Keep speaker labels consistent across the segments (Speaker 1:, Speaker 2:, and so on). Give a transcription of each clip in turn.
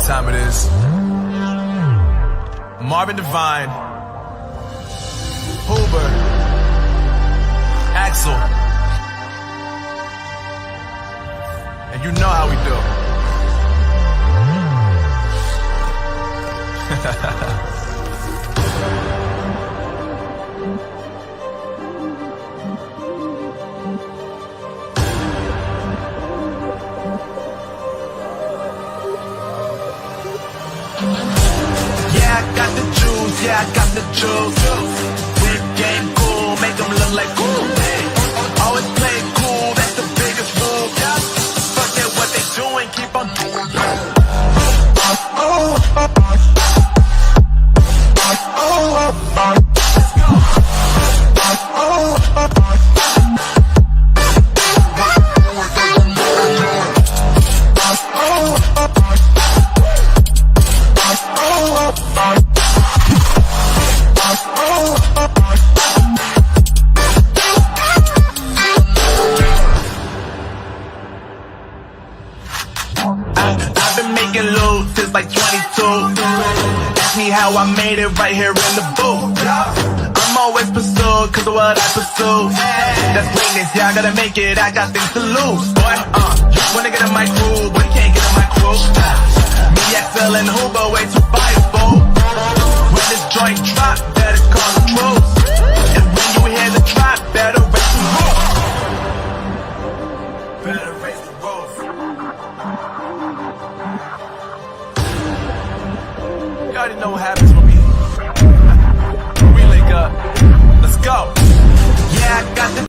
Speaker 1: what time it is. Marvin Devine, Hoover, Axel, and you know how we do. Yeah, I got the juice. Whip game cool, make them look like cool. Always play it cool, that's the biggest rule. Fuck it, what they doing, keep on doing. I've been making loot since like 22. Ask me how I made it right here in the booth. I'm always pursued cause of what I pursue. That's greatness, yeah, I gotta make it, I got things to lose. Boy, wanna get in my crew, but you can't get in my crew. Me, Axel, and Hoover, way too fireable. When this joint drop, better call the truth. And when you hear the drop, better raise the roof. Better raise the roof. You already know what happens when we link up. Let's go. Yeah, I got the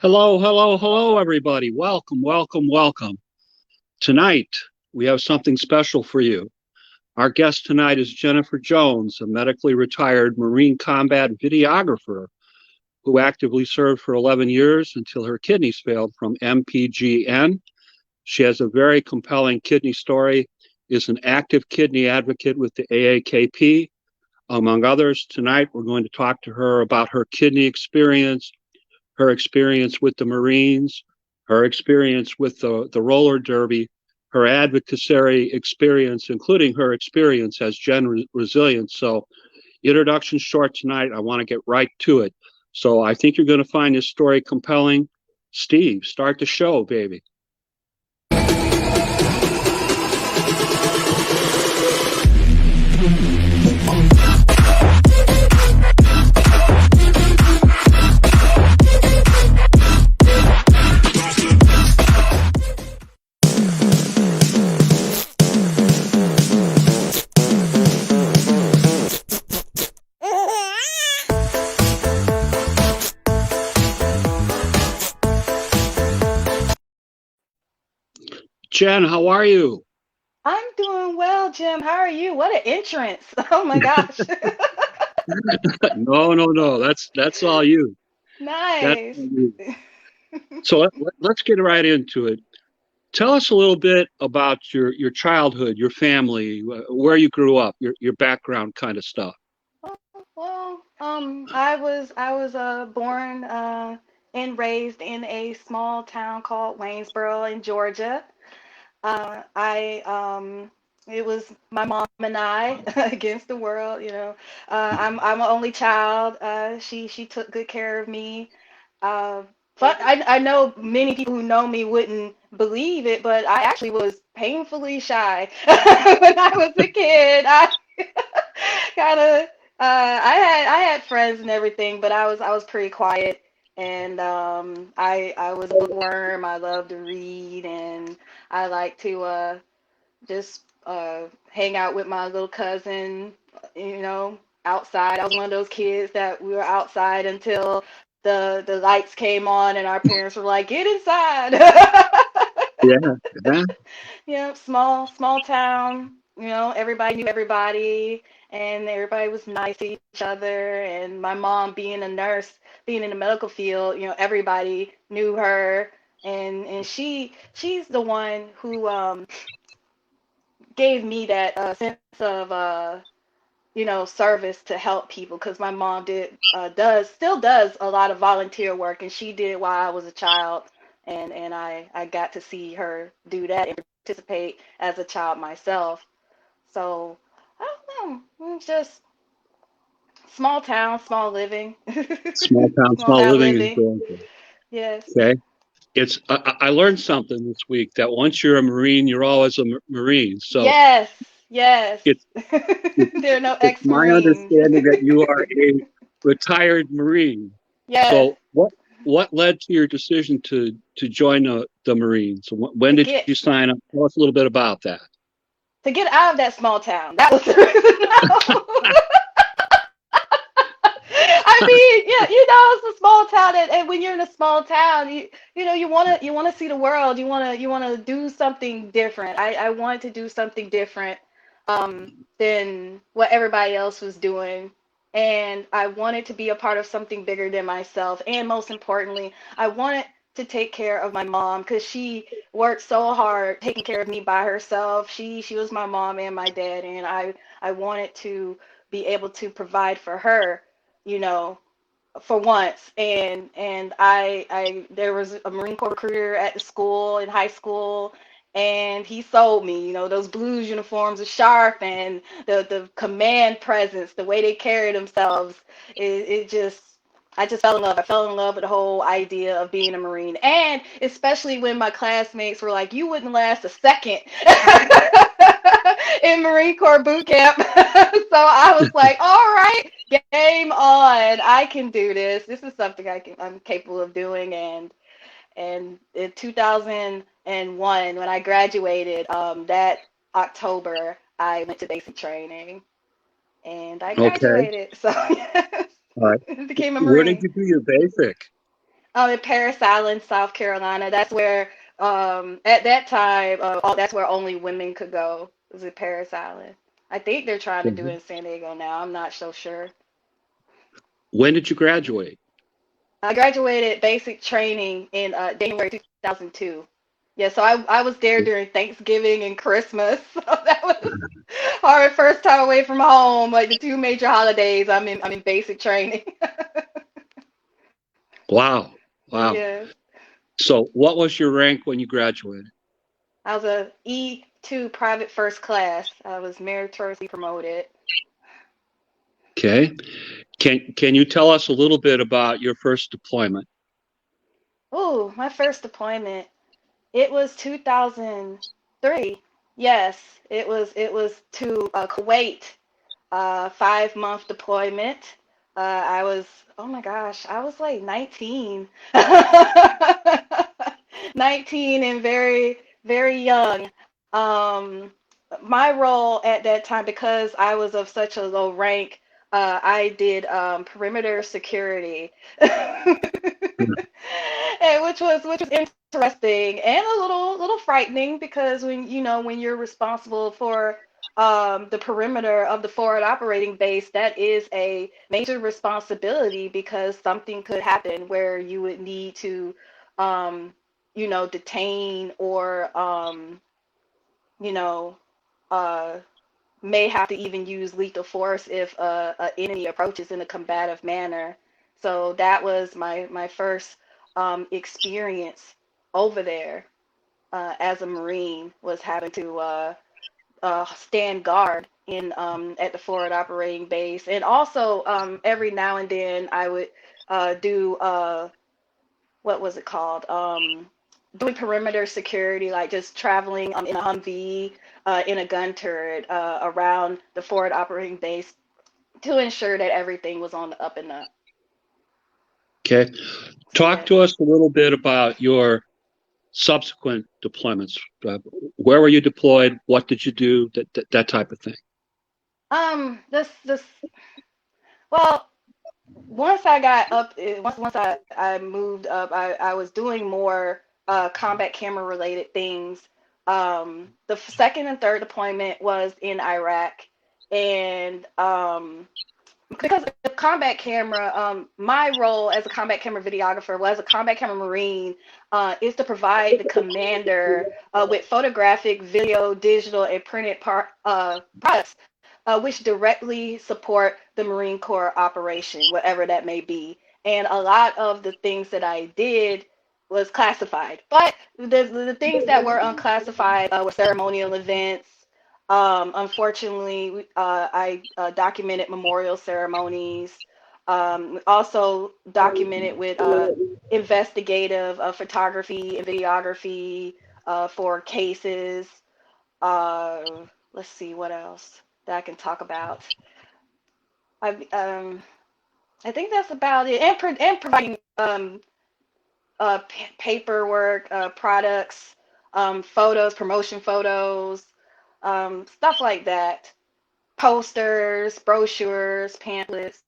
Speaker 2: Hello, everybody. Welcome. Tonight, we have something special for you. Our guest tonight is Jennifer Jones, a medically retired Marine combat videographer who actively served for 11 years until her kidneys failed from MPGN. She has a very compelling kidney story, is an active kidney advocate with the AAKP. Among others, tonight we're going to talk to her about her kidney experience, her experience with the Marines, her experience with the roller derby, her advocacy experience, including her experience as Gen Resilient. So introduction short tonight. I want to get right to it. So I think you're going to find this story compelling. Steve, start the show, baby. Jen, how are you?
Speaker 3: I'm doing well, Jim. How are you? What an entrance. Oh my gosh.
Speaker 2: No. That's all you.
Speaker 3: Nice.
Speaker 2: All you. So let's get right into it. Tell us a little bit about your childhood, your family, where you grew up, your background kind of stuff.
Speaker 3: Well, I was born and raised in a small town called Waynesboro in Georgia. I it was my mom and I against the world, you know. I'm an only child. She took good care of me. Uh, I know many people who know me wouldn't believe it, but I actually was painfully shy when I was a kid. I kind of I had friends and everything, but I was pretty quiet, and I was a bookworm. I loved to read, and I like to just hang out with my little cousin, outside. I was one of those kids that we were outside until the lights came on and our parents were like, "Get inside."
Speaker 2: Yeah. Yeah.
Speaker 3: Yeah, small town. Everybody knew everybody, and everybody was nice to each other. And my mom, being a nurse, being in the medical field, everybody knew her, and she's the one who gave me that sense of service to help people, because my mom still does a lot of volunteer work, and she did while I was a child, and I got to see her do that and participate as a child myself. So I don't know, it's just small town, small living.
Speaker 2: Small town,
Speaker 3: Small
Speaker 2: small
Speaker 3: town
Speaker 2: living is
Speaker 3: living.
Speaker 2: joyful.
Speaker 3: Yes.
Speaker 2: Okay. I learned something this week that once you're a Marine, you're always a Marine. So
Speaker 3: Yes. Yes.
Speaker 2: it's it's
Speaker 3: There are no
Speaker 2: it's my
Speaker 3: ex-Marines.
Speaker 2: understanding that you are a retired Marine.
Speaker 3: Yes.
Speaker 2: So what led to your decision to join the Marines? When
Speaker 3: To
Speaker 2: did
Speaker 3: get
Speaker 2: you sign up? Tell us a little bit about that.
Speaker 3: to get out of that small town. That was the reason. No. I mean, yeah, it's a small town, and when you're in a small town, you wanna see the world. You wanna do something different. I wanted to do something different, than what everybody else was doing, and I wanted to be a part of something bigger than myself. And most importantly, I wanted to take care of my mom, because she worked so hard taking care of me by herself. She was my mom and my dad, and I wanted to be able to provide for her, you know, for once. And I there was a Marine Corps recruiter at the school in high school, and he sold me, those blues uniforms are sharp, and the command presence, the way they carry themselves. It just I just fell in love. I fell in love with the whole idea of being a Marine. And especially when my classmates were like, "You wouldn't last a second in Marine Corps boot camp." So I was like, "All right, game on. I can do this. This is something I'm capable of doing." And in 2001, when I graduated, that October, I went to basic training, and I
Speaker 2: Okay.
Speaker 3: graduated. So yes,
Speaker 2: All right.
Speaker 3: became a
Speaker 2: Where did
Speaker 3: Marine.
Speaker 2: you do your basic?
Speaker 3: In Paris Island, South Carolina. That's where, at that time, that's where only women could go. Was it Paris Island? I think they're trying to do it in San Diego now. I'm not so sure.
Speaker 2: When did you graduate?
Speaker 3: I graduated basic training in January 2002. Yeah, so I was there during Thanksgiving and Christmas. So that was our first time away from home, like the two major holidays. I'm in basic training.
Speaker 2: Wow. Wow.
Speaker 3: Yes.
Speaker 2: So what was your rank when you graduated?
Speaker 3: I was a E2 private first class. I was meritoriously promoted.
Speaker 2: Okay. Can you tell us a little bit about your first deployment?
Speaker 3: Oh, my first deployment. It was 2003. Yes, it was to Kuwait. 5-month deployment. I was, oh my gosh, I was like 19. 19 and very, very young. Um, my role at that time, because I was of such a low rank, I did perimeter security, and which was interesting and a little frightening, because when you're responsible for the perimeter of the forward operating base, that is a major responsibility, because something could happen where you would need to, detain, or, you know, uh, may have to even use lethal force if an enemy approaches in a combative manner. So that was my first experience over there, as a Marine, was having to stand guard in at the forward operating base. And also, every now and then I would do what was it called? Doing perimeter security, like just traveling in a Humvee in a gun turret around the forward operating base to ensure that everything was on the up and up.
Speaker 2: Okay. Talk to us a little bit about your subsequent deployments. Where were you deployed? What did you do? That type of thing.
Speaker 3: This well, once I got up, once I moved up, I was doing more combat camera related things. The second and third deployment was in Iraq, and because the combat camera, my role as a combat camera videographer, was a combat camera marine, is to provide the commander with photographic, video, digital, and printed products, which directly support the Marine Corps operation, whatever that may be. And a lot of the things that I did was classified, but the things that were unclassified were ceremonial events. Unfortunately, I documented memorial ceremonies. Also documented with investigative photography and videography for cases. Let's see what else that I can talk about. I think that's about it. And providing paperwork, products, photos, promotion photos, stuff like that. Posters, brochures, pamphlets.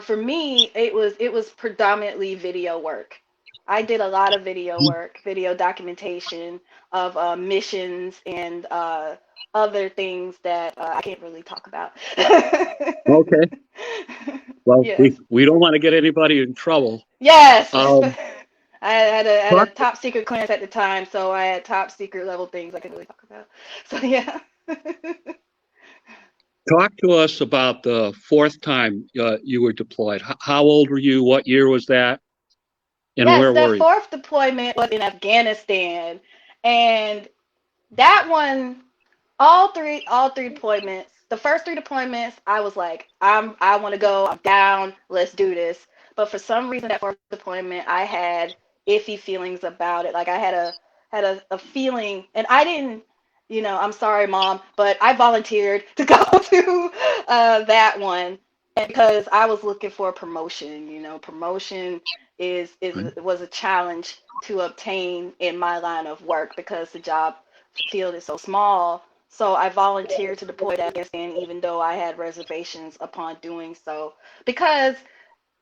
Speaker 3: For me, it was predominantly video work. I did a lot of video work, video documentation of missions and other things that I can't really talk about.
Speaker 2: Okay. Well,
Speaker 3: Yes.
Speaker 2: we don't want to get anybody in trouble.
Speaker 3: Yes.
Speaker 2: Um,
Speaker 3: I had a
Speaker 2: talk,
Speaker 3: top secret clearance at the time, so I had top secret level things I couldn't really talk about. So yeah.
Speaker 2: talk to us about the fourth time you were deployed. How old were you? What year was that? And
Speaker 3: Yes,
Speaker 2: where were
Speaker 3: that
Speaker 2: you?
Speaker 3: fourth deployment was in Afghanistan, and that one, all three deployments. The first three deployments, I was like, I want to go. I'm down. Let's do this. But for some reason, that fourth deployment, I had iffy feelings about it. Like I had a feeling, and I didn't. I'm sorry, mom, but I volunteered to go to that one, and because I was looking for a promotion. Promotion was a challenge to obtain in my line of work because the job field is so small. So I volunteered to deploy to Afghanistan, even though I had reservations upon doing so, because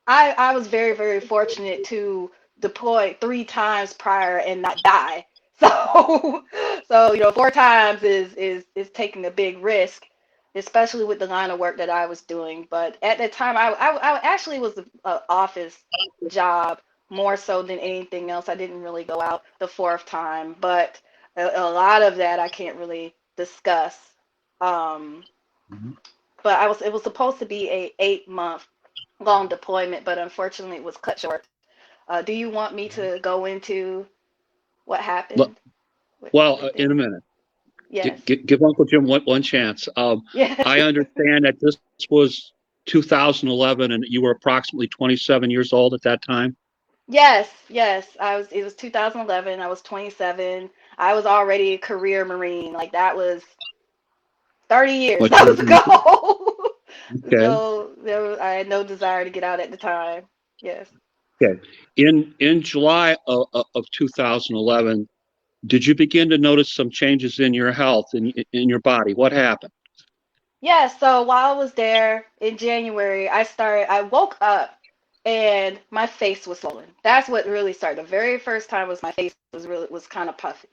Speaker 3: I was very, very fortunate to deploy 3 times prior and not die. So, four times is taking a big risk, especially with the line of work that I was doing. But at the time, I actually was an office job more so than anything else. I didn't really go out the fourth time, but a lot of that I can't really discuss. Um,
Speaker 2: Mhm.
Speaker 3: but it was supposed to be a 8 month long deployment, but unfortunately it was cut short. Do you want me to go into what happened
Speaker 2: Well,
Speaker 3: with
Speaker 2: in
Speaker 3: it?
Speaker 2: a minute.
Speaker 3: Yes.
Speaker 2: Give Uncle Jim one chance.
Speaker 3: Yes.
Speaker 2: I understand that this was 2011 and you were approximately 27 years old at that time.
Speaker 3: Yes, yes. It was 2011. I was 27. I was already a career Marine. Like that was 30 years
Speaker 2: What
Speaker 3: that
Speaker 2: year
Speaker 3: was
Speaker 2: were you?
Speaker 3: ago.
Speaker 2: Okay.
Speaker 3: So I had no desire to get out at the time. Yes.
Speaker 2: Okay. In July of 2011, did you begin to notice some changes in your health in your body? What happened?
Speaker 3: Yeah, so while I was there in January, I woke up and my face was swollen. That's what really started. The very first time was my face was kind of puffy.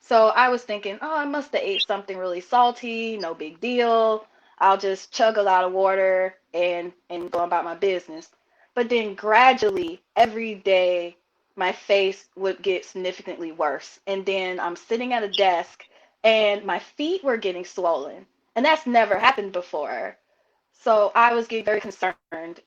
Speaker 3: So I was thinking, oh, I must have ate something really salty, no big deal. I'll just chug a lot of water and go about my business. But then gradually, every day, my face would get significantly worse. And then I'm sitting at a desk and my feet were getting swollen. And that's never happened before. So I was getting very concerned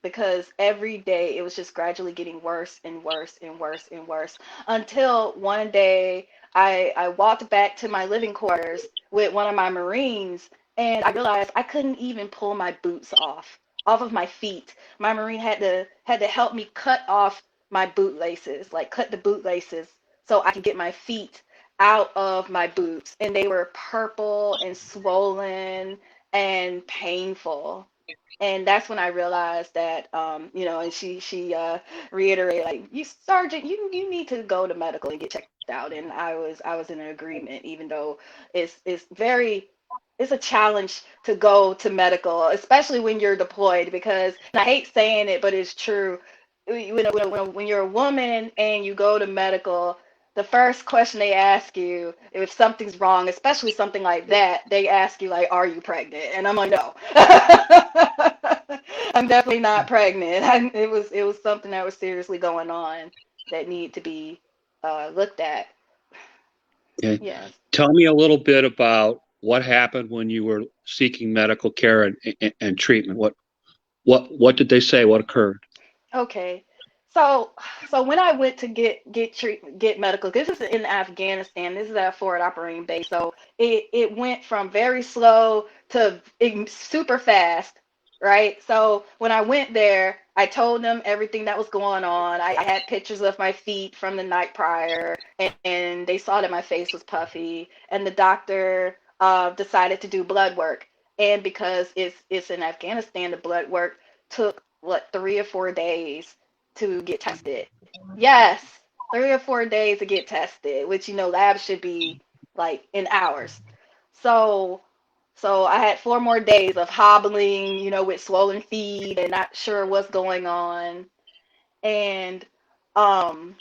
Speaker 3: because every day it was just gradually getting worse and worse and worse and worse until one day I walked back to my living quarters with one of my Marines and I realized I couldn't even pull my boots off of my feet. My Marine had to help me cut off my bootlaces, like cut the bootlaces so I can get my feet out of my boots. And they were purple and swollen and painful. And that's when I realized that, and she reiterated, like, you sergeant, you need to go to medical and get checked out. And I was in agreement, even though it's a challenge to go to medical, especially when you're deployed, because, and I hate saying it, but it's true. When you're a woman and you go to medical, the first question they ask you, if something's wrong, especially something like that, they ask you, like, are you pregnant? And I'm like, no. I'm definitely not pregnant. It was something that was seriously going on that needed to be looked at.
Speaker 2: Okay.
Speaker 3: Yes.
Speaker 2: Tell me a little bit about what happened when you were seeking medical care and treatment. What did they say? What occurred?
Speaker 3: Okay. So when I went to get medical, this is in Afghanistan. This is at Forward Operating Base. So it went from very slow to super fast, right? So when I went there, I told them everything that was going on. I had pictures of my feet from the night prior, and they saw that my face was puffy. And the doctor decided to do blood work. And because it's in Afghanistan, the blood work took what, 3 or 4 days to get tested. Yes, 3 or 4 days to get tested, which labs should be like in hours. So I had 4 more days of hobbling, with swollen feet and not sure what's going on. And um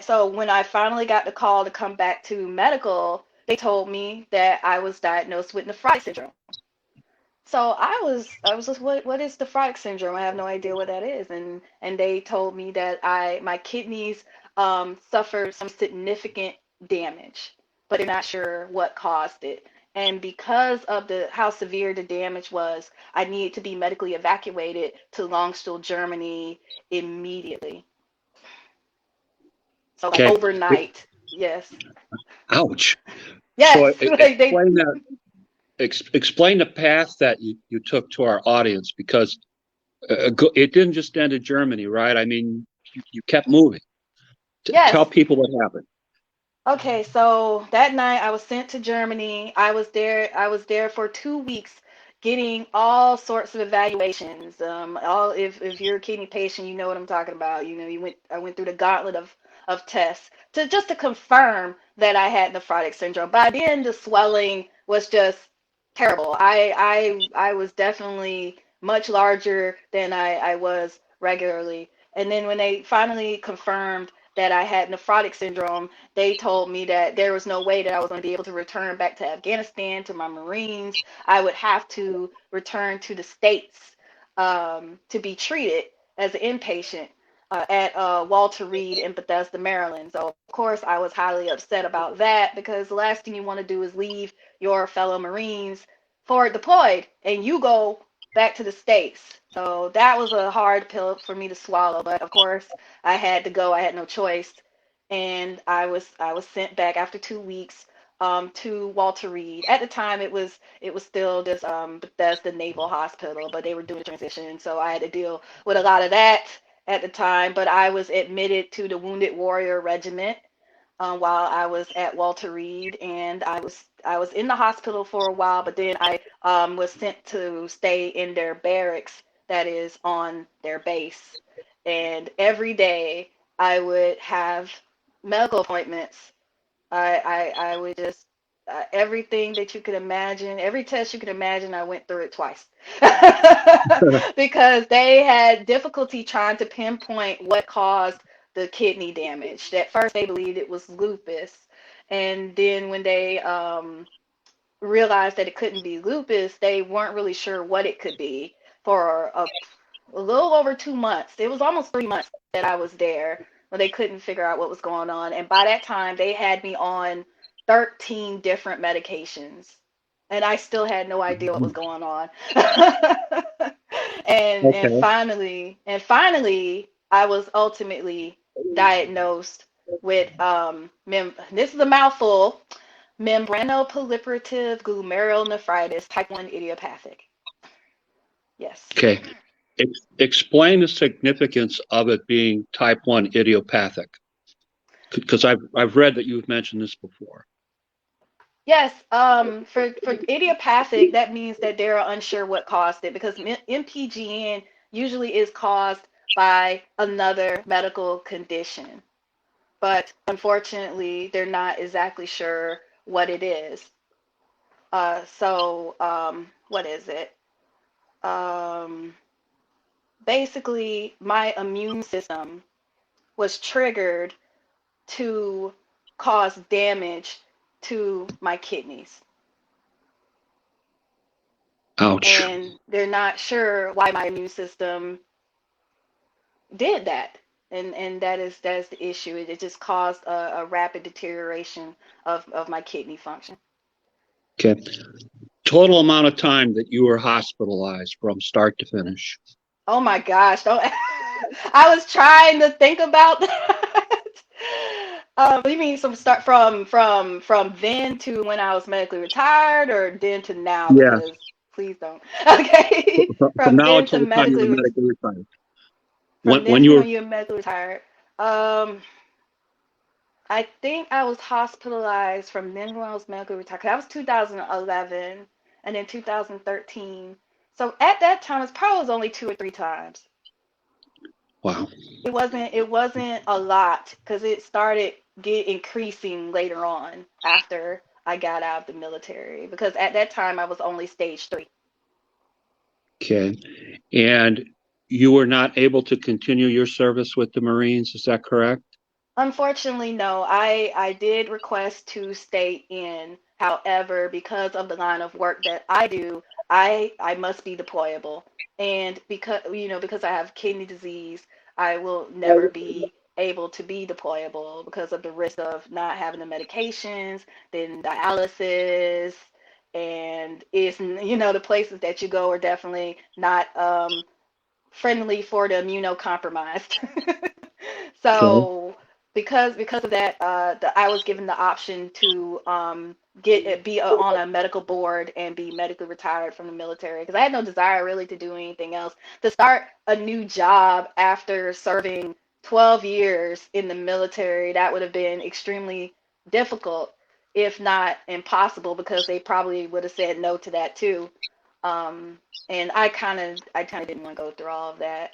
Speaker 3: so when I finally got the call to come back to medical, they told me that I was diagnosed with nephrotic syndrome. So I was just, what is nephrotic syndrome? I have no idea what that is. And they told me that my kidneys suffered some significant damage, but they're not sure what caused it. And because of how severe the damage was, I needed to be medically evacuated to Longstuhl, Germany immediately. So like
Speaker 2: Okay.
Speaker 3: overnight. Yes.
Speaker 2: Ouch. So
Speaker 3: Yes. Like they
Speaker 2: explain that. Explain the path that you took to our audience, because it didn't just end in Germany, right? I mean, you kept moving.
Speaker 3: Yes.
Speaker 2: Tell people what happened.
Speaker 3: Okay, so that night I was sent to Germany. I was there for 2 weeks getting all sorts of evaluations. All if you're a kidney patient, you know what I'm talking about. I went through the gauntlet of tests to confirm that I had nephrotic syndrome. By then the swelling was just terrible. I was definitely much larger than I was regularly. And then when they finally confirmed that I had nephrotic syndrome, they told me that there was no way that I was going to be able to return back to Afghanistan to my Marines. I would have to return to the States to be treated as an inpatient at Walter Reed in Bethesda, Maryland. So, of course, I was highly upset about that, because the last thing you want to do is leave your fellow Marines forward deployed and you go back to the States. So that was a hard pill for me to swallow. But, of course, I had to go. I had no choice, and I was sent back after 2 weeks to Walter Reed. At the time, it was still this Bethesda Naval Hospital, but they were doing a transition, so I had to deal with a lot of that at the time. But I was admitted to the Wounded Warrior Regiment while I was at Walter Reed, and I was in the hospital for a while, but then I was sent to stay in their barracks that is on their base. And every day I would have medical appointments. I would just everything that you could imagine, every test you could imagine, I went through it twice because they had difficulty trying to pinpoint what caused the kidney damage. At first, they believed it was lupus, and then when they realized that it couldn't be lupus, they weren't really sure what it could be for a little over 2 months. It was almost 3 months that I was there, but they couldn't figure out what was going on. And by that time, they had me on 13 different medications, and I still had no idea what was going on. and and
Speaker 2: Okay.
Speaker 3: finally, I was ultimately diagnosed with this is a mouthful, membranoproliferative glomerulonephritis type 1 idiopathic. Yes.
Speaker 2: Okay. Explain the significance of it being type 1 idiopathic, because I've read that you've mentioned this before.
Speaker 3: Yes, for idiopathic, that means that they're unsure what caused it because MPGN usually is caused by another medical condition, but unfortunately, they're not exactly sure what it is. What is it? Um, Basically, my immune system was triggered to cause damage to my kidneys.
Speaker 2: Ouch.
Speaker 3: And they're not sure why my immune system did that. And that is the issue. It just caused a rapid deterioration of my kidney function.
Speaker 2: Okay. Total amount of time that you were hospitalized from start to finish.
Speaker 3: Oh my gosh, don't I was trying to think about that. What do you mean start from then to when I was medically retired or then to now?
Speaker 2: Yeah.
Speaker 3: Because please don't. Okay.
Speaker 2: From
Speaker 3: From
Speaker 2: now
Speaker 3: then
Speaker 2: until
Speaker 3: to
Speaker 2: the time you were
Speaker 3: medically
Speaker 2: medically retired.
Speaker 3: from then
Speaker 2: When
Speaker 3: to
Speaker 2: you were,
Speaker 3: when you're medically retired. Um, I think I was hospitalized from then when I was medically retired. 'Cause that was 2011 and then 2013. So at that time, it probably was only 2 or 3 times.
Speaker 2: wow.
Speaker 3: It wasn't a lot because it started increasing later on after I got out of the military because at that time I was only stage 3.
Speaker 2: Okay. And you were not able to continue your service with the Marines, is that correct?
Speaker 3: Unfortunately, no. I did request to stay in. However, because of the line of work that I do, I must be deployable. And because I have kidney disease, I will never be able to be deployable because of the risk of not having the medications, then dialysis, and the places that you go are definitely not friendly for the immunocompromised.
Speaker 2: Okay.
Speaker 3: So because of that, I was given the option to be on a medical board and be medically retired from the military because I had no desire really to do anything else. To start a new job after serving 12 years in the military, that would have been extremely difficult, if not impossible, because they probably would have said no to that too. Um, and I kind of didn't want to go through all of that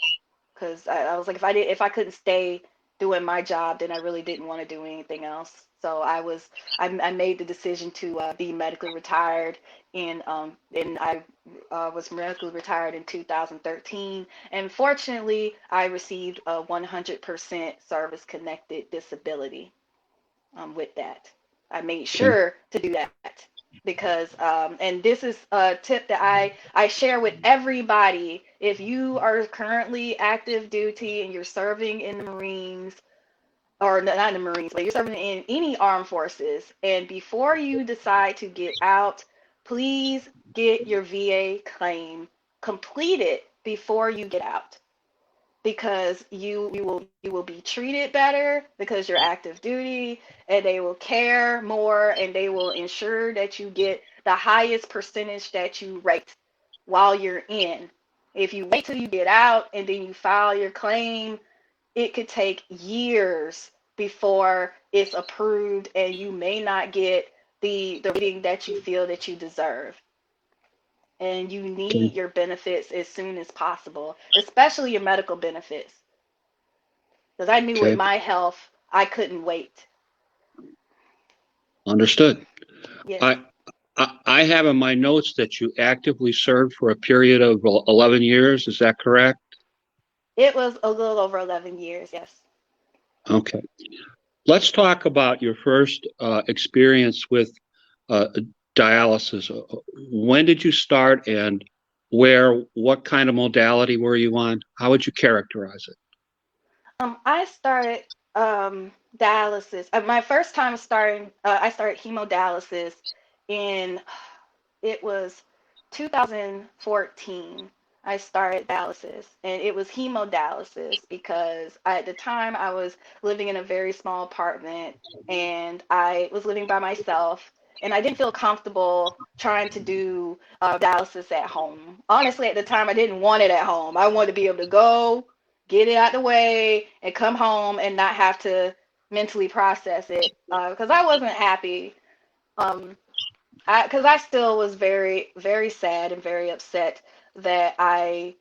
Speaker 3: because I was like, if I couldn't stay doing my job, then I really didn't want to do anything else. So I made the decision to be medically retired and I was medically retired in 2013. And fortunately, I received a 100% service connected disability with that. I made
Speaker 2: Okay.
Speaker 3: sure to do that because, and this is a tip that I share with everybody. If you are currently active duty and you're serving in the Marines, or not in the Marines, but you're serving in any armed forces, and before you decide to get out, please get your VA claim completed before you get out because you will be treated better because you're active duty and they will care more and they will ensure that you get the highest percentage that you rate while you're in. If you wait till you get out and then you file your claim, it could take years before it's approved and you may not get the rating that you feel that you deserve, and you
Speaker 2: Okay.
Speaker 3: need your benefits as soon as possible, especially your medical benefits. Because I knew with
Speaker 2: Okay.
Speaker 3: my health, I couldn't wait.
Speaker 2: Understood.
Speaker 3: Yes,
Speaker 2: I, I have in my notes that you actively served for a period of 11 years. Is that correct?
Speaker 3: it was a little over 11 years. Yes.
Speaker 2: Okay. Let's talk about your first experience with uh, dialysis. When did you start and what kind of modality were you on? How would you characterize it?
Speaker 3: I started dialysis. My first time starting, I started hemodialysis in it was 2014. I started dialysis, and it was hemodialysis because at the time I was living in a very small apartment, and I was living by myself, and I didn't feel comfortable trying to do dialysis at home. Honestly, at the time, I didn't want it at home. I wanted to be able to go, get it out the way, and come home and not have to mentally process it because I wasn't happy. Um, because I still was very, very sad and very upset that I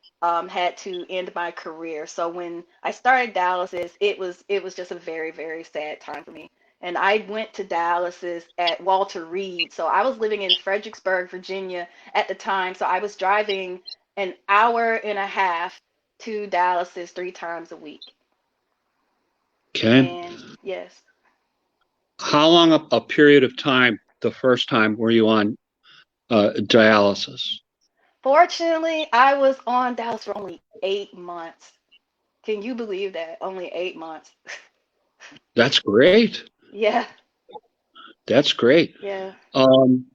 Speaker 3: had to end my career. So when I started dialysis, it was just a very, very sad time for me. And I went to dialysis at Walter Reed. So I was living in Fredericksburg, Virginia at the time. So I was driving an hour and a half to dialysis 3 times a week.
Speaker 2: Okay.
Speaker 3: And yes.
Speaker 2: How long a period of time the first time were you on dialysis?
Speaker 3: Fortunately, I was on dialysis for only 8 months. Can you believe that? Only 8 months.
Speaker 2: That's great.
Speaker 3: Yeah,
Speaker 2: That's great.
Speaker 3: yeah.
Speaker 2: Um,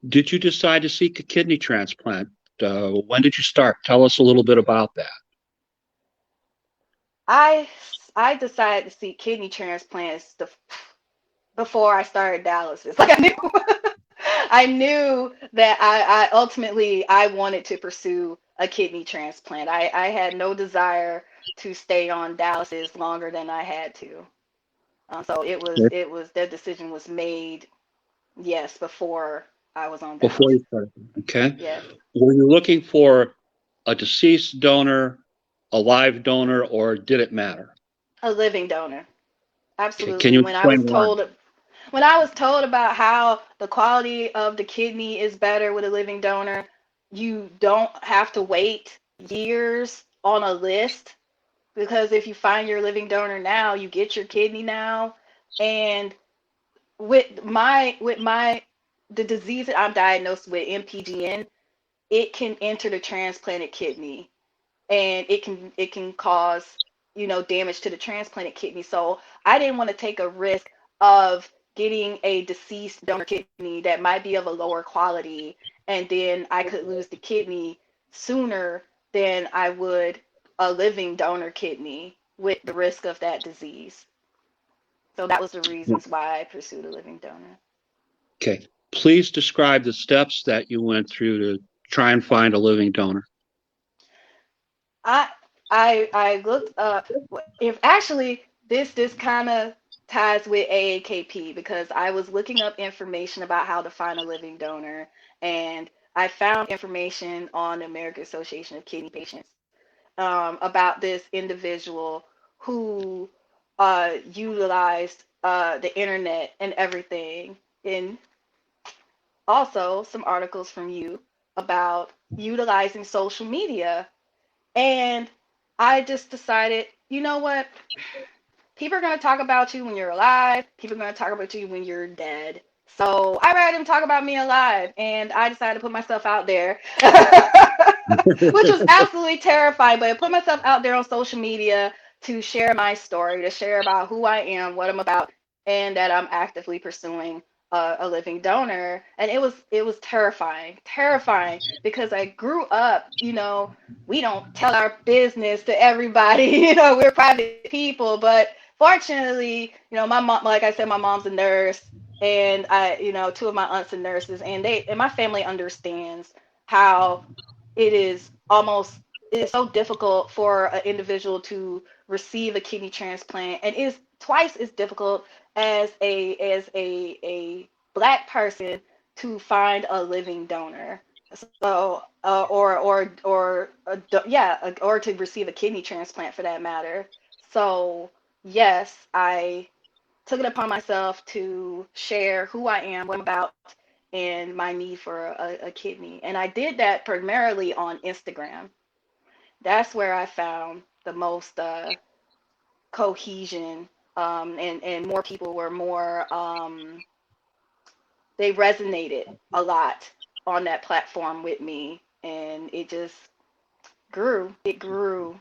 Speaker 2: did you decide to seek a kidney transplant? When did you start? Tell us a little bit about that.
Speaker 3: I I decided to seek kidney transplants before I started dialysis. Like I knew I knew that I ultimately I wanted to pursue a kidney transplant. I had no desire to stay on dialysis longer than I had to. So it was their decision was made, yes, before I was on
Speaker 2: Before you
Speaker 3: dialysis.
Speaker 2: started. Okay.
Speaker 3: Yes,
Speaker 2: Were you looking for a deceased donor, a live donor, or did it matter?
Speaker 3: a living donor.
Speaker 2: Okay. Can
Speaker 3: Absolutely.
Speaker 2: you explain why?
Speaker 3: When I was told about how the quality of the kidney is better with a living donor, you don't have to wait years on a list because if you find your living donor now, you get your kidney now. And with my the disease that I'm diagnosed with, MPGN, it can enter the transplanted kidney and it can cause damage to the transplanted kidney. So I didn't want to take a risk of getting a deceased donor kidney that might be of a lower quality, and then I could lose the kidney sooner than I would a living donor kidney with the risk of that disease. So that was the reasons why I pursued a living donor.
Speaker 2: Okay. Please describe the steps that you went through to try and find a living donor.
Speaker 3: I I looked up if actually this kind of ties with AAKP because I was looking up information about how to find a living donor, and I found information on the American Association of Kidney Patients about this individual who utilized the internet and everything, and also some articles from you about utilizing social media. And I just decided, you know what? People are going to talk about you when you're alive. People are going to talk about you when you're dead. So I rather them talk about me alive. And I decided to put myself out there, which was absolutely terrifying. But I put myself out there on social media to share my story, to share about who I am, what I'm about, and that I'm actively pursuing a living donor. And it was terrifying, terrifying because I grew up, we don't tell our business to everybody. We're private people, but fortunately, my mom, like I said, my mom's a nurse, and two of my aunts are nurses, and my family understands how it is almost it is so difficult for an individual to receive a kidney transplant, and is twice as difficult as a black person to find a living donor. So, or to receive a kidney transplant for that matter. So, yes, I took it upon myself to share who I am, what I'm about, and my need for a kidney. And I did that primarily on Instagram. That's where I found the most cohesion, and more people were more, they resonated a lot on that platform with me. And it just grew. It grew.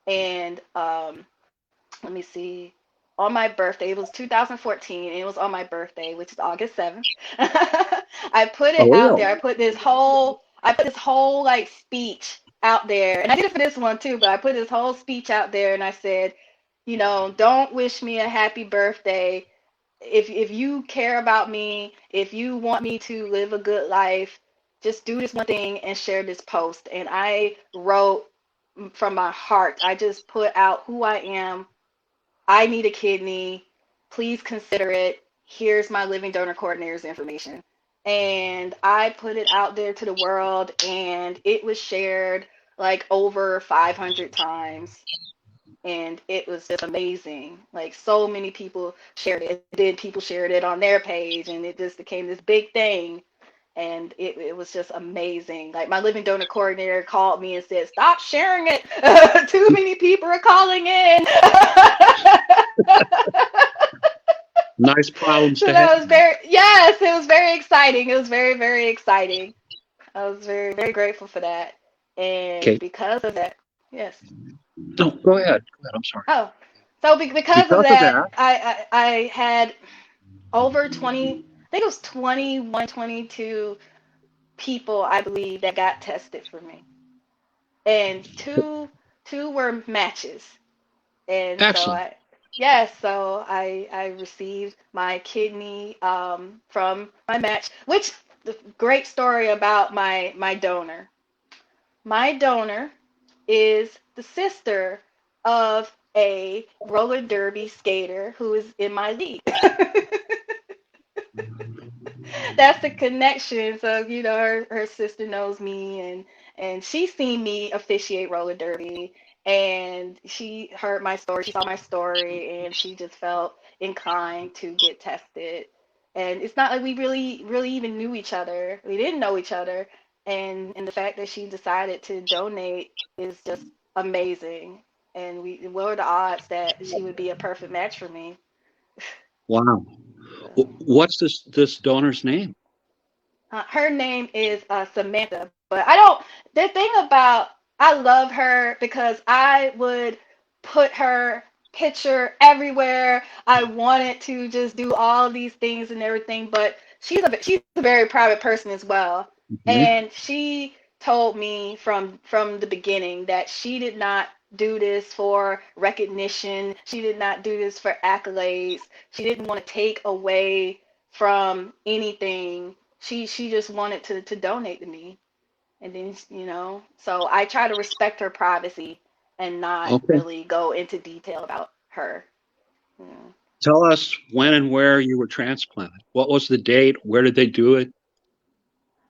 Speaker 3: And let me see. On my birthday, it was 2014, and it was on my birthday, which is August 7th. I put it
Speaker 2: Oh,
Speaker 3: out
Speaker 2: really?
Speaker 3: there. I put this whole like speech out there, and I did it for this one too. But I put this whole speech out there, and I said, don't wish me a happy birthday if you care about me, if you want me to live a good life, just do this one thing and share this post. And I wrote from my heart. I just put out who I am. I need a kidney. Please consider it. Here's my living donor coordinator's information. And I put it out there to the world, and it was shared like over 500 times. And it was just amazing. Like, so many people shared it. Then people shared it on their page, and it just became this big thing. And it was just amazing. Like, my living donor coordinator called me and said, "Stop sharing it. Too many people are calling in."
Speaker 2: Nice problems
Speaker 3: So
Speaker 2: to have.
Speaker 3: that was yes, it was very exciting. It was very, very exciting. I was very, very grateful for that. And
Speaker 2: Okay.
Speaker 3: because of that, yes.
Speaker 2: No, go ahead. Go ahead. I'm sorry.
Speaker 3: Oh, so because of
Speaker 2: Because of
Speaker 3: that,
Speaker 2: that,
Speaker 3: I had over 20, I think it was 21, 22 people, I believe, that got tested for me. And two were matches. And so
Speaker 2: excellent.
Speaker 3: I received my kidney from my match, which the great story about my donor. My donor is the sister of a roller derby skater who is in my league. That's the connection. So, her sister knows me, and she's seen me officiate roller derby, and she heard my story, she saw my story, and she just felt inclined to get tested. And it's not like we really, really even knew each other. We didn't know each other. And the fact that she decided to donate is just amazing. And what are the odds that she would be a perfect match for me?
Speaker 2: Wow.
Speaker 3: So.
Speaker 2: What's this donor's name?
Speaker 3: Her name is Samantha, but I don't. The thing about I love her because I would put her picture everywhere. I wanted to just do all these things and everything, but she's a very private person as well,
Speaker 2: Okay.
Speaker 3: and she told me from the beginning that she did not do this for recognition. She did not do this for accolades. She didn't want to take away from anything. She just wanted to donate to me. And then, so I try to respect her privacy and not
Speaker 2: Okay.
Speaker 3: really go into detail about her. You know.
Speaker 2: Tell us when and where you were transplanted. What was the date? Where did they do it?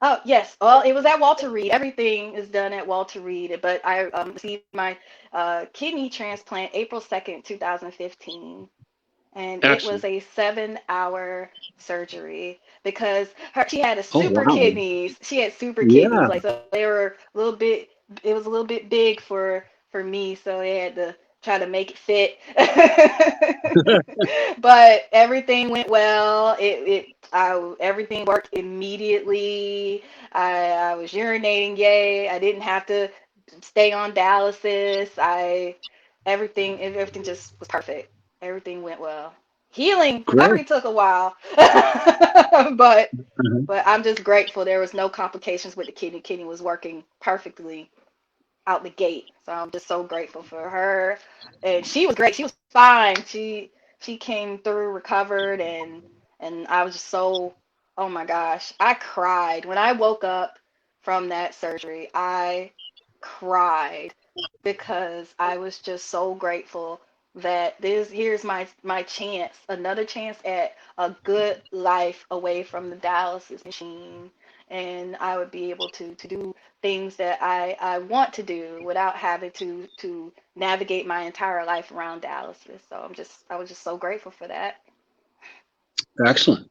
Speaker 3: Oh, yes. Well, it was at Walter Reed. Everything is done at Walter Reed, but I received my kidney transplant April 2nd, 2015. And it was
Speaker 2: Excellent.
Speaker 3: a 7-hour surgery because she had a
Speaker 2: Oh,
Speaker 3: super
Speaker 2: wow.
Speaker 3: kidneys. She had super kidneys,
Speaker 2: Yeah.
Speaker 3: like, so they were a little bit. It was a little bit big for me, so they had to try to make it fit. But everything went well. Everything worked immediately. I was urinating, yay! I didn't have to stay on dialysis. Everything just was perfect. Everything went well. Healing
Speaker 2: Great.
Speaker 3: recovery took a while, but
Speaker 2: Mhm.
Speaker 3: I'm just grateful there was no complications with the kidney. Kidney was working perfectly out the gate. So I'm just so grateful for her, and she was great. She was fine. She came through, recovered, and I was just so, oh my gosh, I cried when I woke up from that surgery. I cried because I was just so grateful that here's my chance, another chance at a good life away from the dialysis machine, and I would be able to do things that I want to do without having to navigate my entire life around dialysis. So I was just so grateful for that.
Speaker 2: Excellent.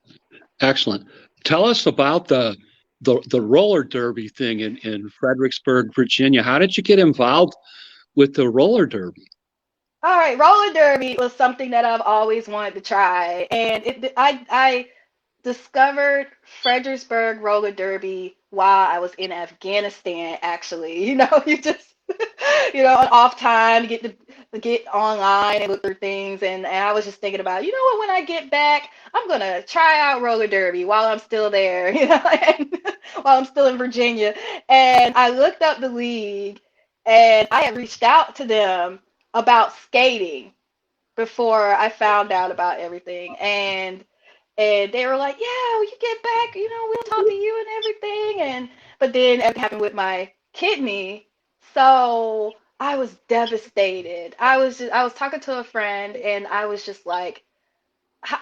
Speaker 2: Excellent. Tell us about the roller derby thing in Fredericksburg, Virginia. How did you get involved with the roller derby?
Speaker 3: All right, roller derby was something that I've always wanted to try, and I discovered Fredericksburg roller derby while I was in Afghanistan. Actually, you just on off time, you get to get online and look through things, and I was just thinking about, what, when I get back, I'm gonna try out roller derby while I'm still there, and while I'm still in Virginia. And I looked up the league, and I had reached out to them about skating before I found out about everything. And And they were like, yeah, when you get back, we'll talk to you and everything. But then everything happened with my kidney. So I was devastated. I was talking to a friend and I was just like,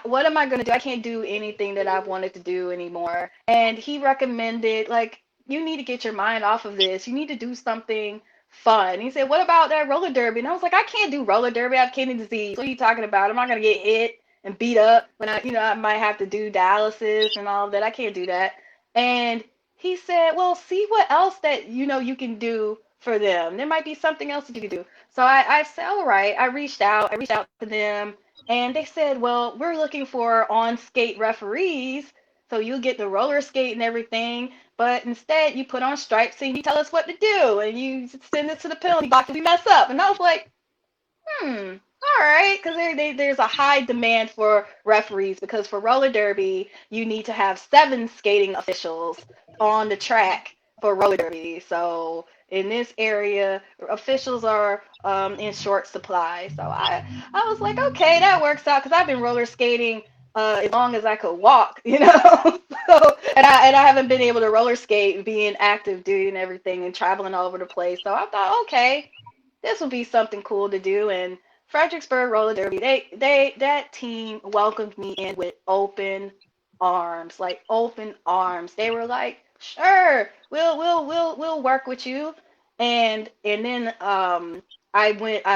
Speaker 3: what am I going to do? I can't do anything that I've wanted to do anymore. And he recommended, like, you need to get your mind off of this. You need to do something fun. He said, what about that roller derby? And I was like, I can't do roller derby. I have kidney disease. What are you talking about? I'm not going to get hit and beat up when I might have to do dialysis and all of that. I can't do that. And he said, well, see what else that, you can do for them. There might be something else that you can do. So I said, all right. I reached out to them and they said, well, we're looking for on-skate referees, so you get the roller skate and everything, but instead you put on stripes and you tell us what to do, and you send it to the penalty box if we mess up. And I was like, all right, because there's a high demand for referees, because for roller derby, you need to have 7 skating officials on the track for roller derby. So in this area, officials are in short supply. So I was like, okay, that works out, because I've been roller skating as long as I could walk, So, and I haven't been able to roller skate, being active duty and everything, and traveling all over the place. So I thought, okay, this would be something cool to do. And Fredericksburg Roller Derby, that team welcomed me in with open arms, like open arms. They were like, sure, we'll work with you. And then I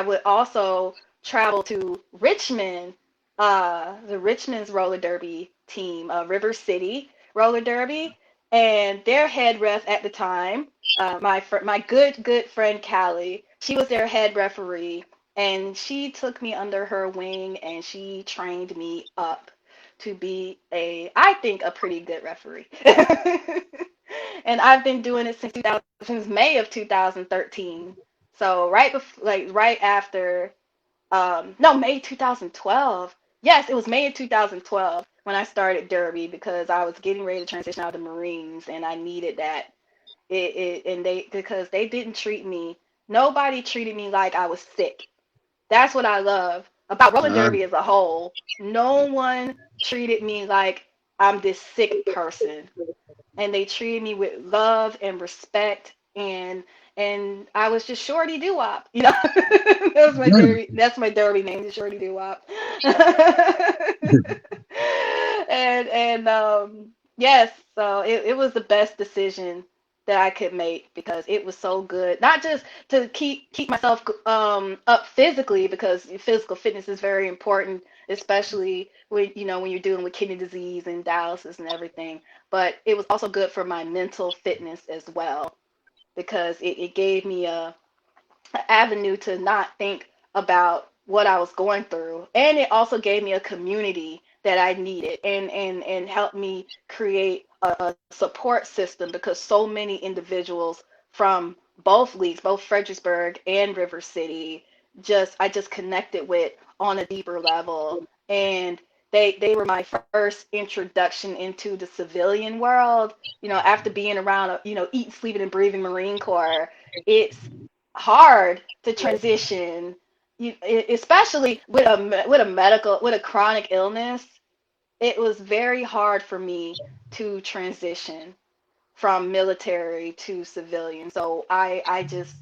Speaker 3: would also travel to Richmond, the Richmond's roller derby team, River City Roller Derby, and their head ref at the time, my good friend Callie, she was their head referee, and she took me under her wing and she trained me up to be I think, a pretty good referee. And I've been doing it since May of 2013. So right before, like right after, no, May 2012. Yes, it was May of 2012 when I started Derby, because I was getting ready to transition out of the Marines and I needed that. And because they didn't treat me, nobody treated me like I was sick. That's what I love about roller
Speaker 2: Uh,
Speaker 3: derby as a whole. No one treated me like I'm this sick person, and they treated me with love and respect, and I was just Shorty Doo Wop. That's my derby name, Shorty Doo Wop. And yes, so it was the best decision that I could make, because it was so good. Not just to keep myself up physically, because physical fitness is very important, especially when you're dealing with kidney disease and dialysis and everything. But it was also good for my mental fitness as well, because it gave me an avenue to not think about what I was going through. And it also gave me a community that I needed, and helped me create a support system, because so many individuals from both leagues, both Fredericksburg and River City, I just connected with on a deeper level. And they were my first introduction into the civilian world. After being around, eating, sleeping, and breathing Marine Corps, it's hard to transition, especially with a chronic illness. It was very hard for me to transition from military to civilian. So I just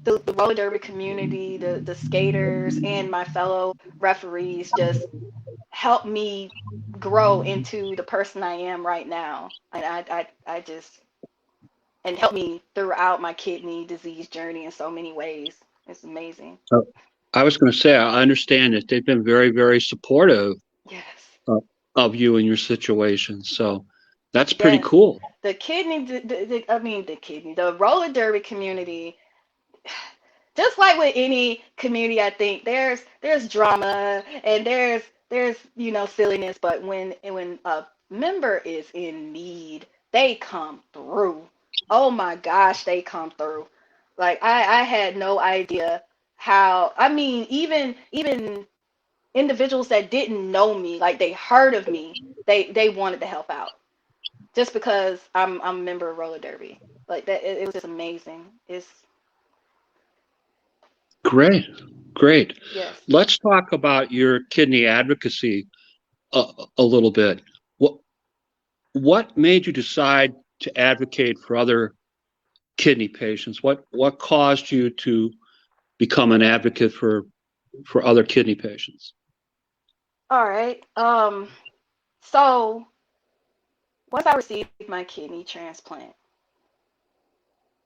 Speaker 3: the roller derby community, the skaters, and my fellow referees just helped me grow into the person I am right now. And I just and helped me throughout my kidney disease journey in so many ways. It's amazing.
Speaker 2: I was going to say, I understand that they've been very, very supportive
Speaker 3: Yes.
Speaker 2: of you and your situation. So that's pretty
Speaker 3: Yes.
Speaker 2: cool.
Speaker 3: The kidney, the roller derby community, just like with any community, I think there's drama and there's silliness, but when a member is in need, they come through. Oh my gosh, they come through. Like I had no idea how. I mean, even individuals that didn't know me, like they heard of me, they wanted to help out just because I'm a member of roller derby. Like that, it was just amazing. It's
Speaker 2: Great. Great.
Speaker 3: yes.
Speaker 2: Let's talk about your kidney advocacy a little bit. What made you decide to advocate for other kidney patients? What caused you to become an advocate for other kidney patients?
Speaker 3: All right. So once I received my kidney transplant,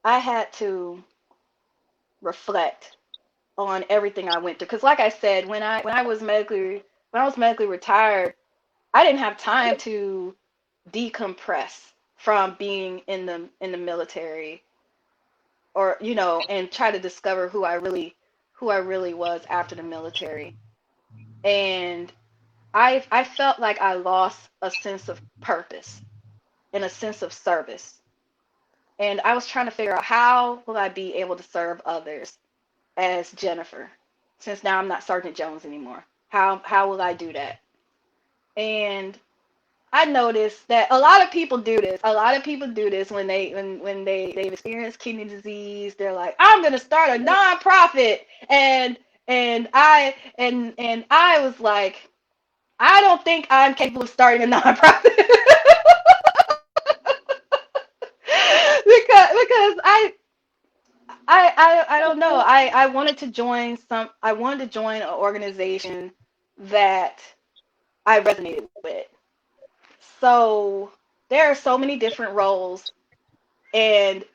Speaker 3: I had to reflect on everything I went through. Because, like I said, when I was medically retired, I didn't have time to decompress from being in the military, or and try to discover who I really was after the military. And I felt like I lost a sense of purpose and a sense of service. And I was trying to figure out, how will I be able to serve others as Jennifer, since now I'm not Sergeant Jones anymore. How will I do that? And I noticed that a lot of people do this. A lot of people do this when they've experienced kidney disease. They're like, I'm gonna start a nonprofit, and I was like, I don't think I'm capable of starting a nonprofit. Because I don't know. I wanted to join an organization that I resonated with. So there are so many different roles, and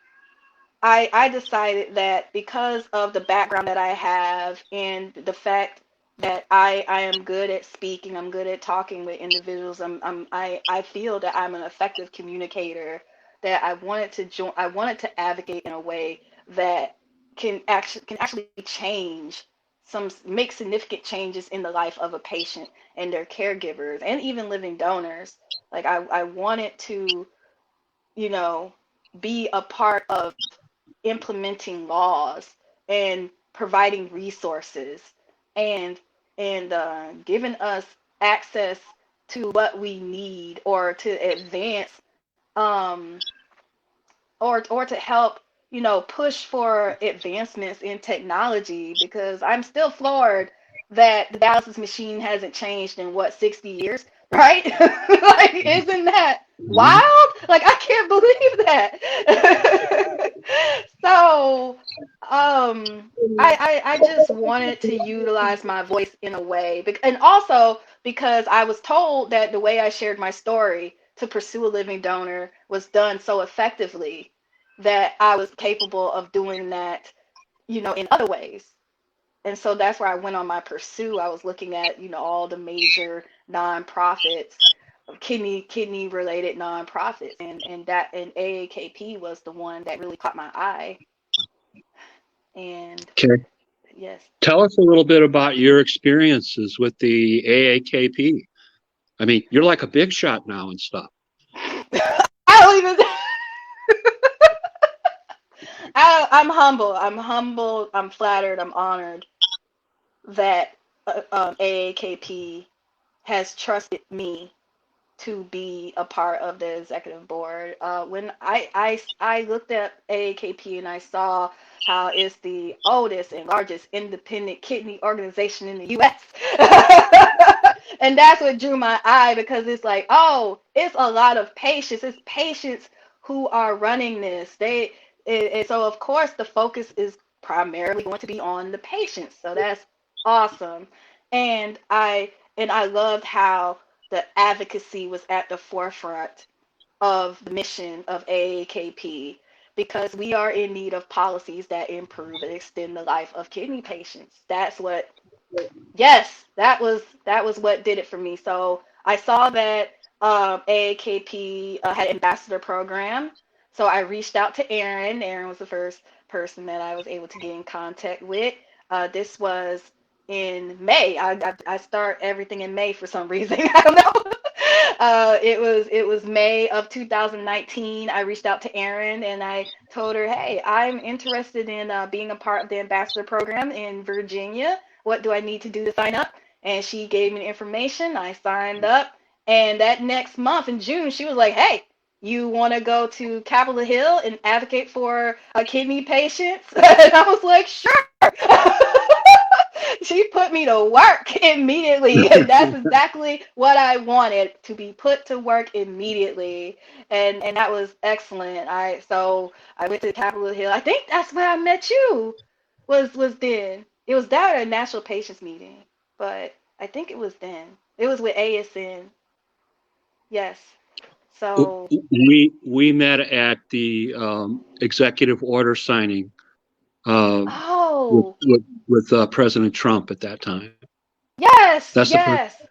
Speaker 3: I decided that because of the background that I have and the fact that I am good at speaking, I'm good at talking with individuals, I feel that I'm an effective communicator, that I wanted to advocate in a way that can actually make significant changes in the life of a patient and their caregivers and even living donors. Like I wanted to, you know, be a part of implementing laws and providing resources, and giving us access to what we need, or to advance, um, or to help, push for advancements in technology, because I'm still floored that the dialysis machine hasn't changed in, what, 60 years, right? Like, isn't that
Speaker 2: Mhm.
Speaker 3: wild? Like, I can't believe that. So, I just wanted to utilize my voice in a way, and also because I was told that the way I shared my story to pursue a living donor was done so effectively, that I was capable of doing that, in other ways. And so that's where I went on my pursue. I was looking at, all the major nonprofits, kidney related nonprofits, and AAKP was the one that really caught my eye. And
Speaker 2: Okay.
Speaker 3: yes.
Speaker 2: Tell us a little bit about your experiences with the AAKP. I mean, you're like a big shot now and stuff.
Speaker 3: I don't even I'm humble. I'm humble. I'm flattered. I'm honored that AAKP has trusted me to be a part of the executive board. When I looked at AAKP and I saw how it's the oldest and largest independent kidney organization in the U.S. And that's what drew my eye, because it's like, oh, it's a lot of patients. It's patients who are running this. And so of course the focus is primarily going to be on the patients. So that's awesome. And I loved how the advocacy was at the forefront of the mission of AAKP, because we are in need of policies that improve and extend the life of kidney patients. Yes, that was what did it for me. So I saw that AAKP had an ambassador program. So I reached out to Aaron. Aaron was the first person that I was able to get in contact with. This was in May. I start everything in May for some reason. I don't know. It was May of 2019. I reached out to Erin and I told her, hey, I'm interested in being a part of the ambassador program in Virginia. What do I need to do to sign up? And she gave me the information. I signed up. And that next month in June, she was like, hey, you want to go to Capitol Hill and advocate for kidney patients? And I was like, sure. She put me to work immediately, and that's exactly what I wanted, to be put to work immediately, and that was excellent. I went to Capitol Hill. I think that's where I met you. Was then. It was that or a national patients meeting, but I think it was then. It was with ASN. Yes. So,
Speaker 2: We met at the executive order signing uh, with
Speaker 3: oh,
Speaker 2: President Trump at that time.
Speaker 3: yes,
Speaker 2: That's the
Speaker 3: yes.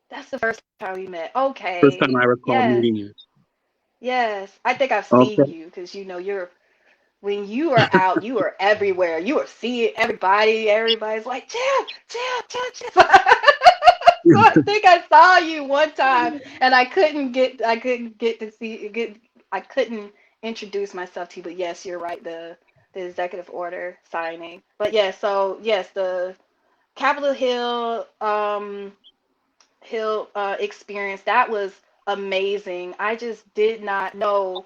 Speaker 3: That's the first time we met.
Speaker 2: first time
Speaker 3: Okay.
Speaker 2: I recall
Speaker 3: Yes.
Speaker 2: meeting you.
Speaker 3: Yes. I think I've seen
Speaker 2: Okay.
Speaker 3: you because you're when you are out, you are everywhere. You are seeing everybody. Everybody's like, Jeff, Jeff, Jeff, Jeff. So I think I saw you one time, and I couldn't get to see get I couldn't introduce myself to you. But yes, you're right. The executive order signing. But yes, so yes, the Capitol Hill experience, that was amazing. I just did not know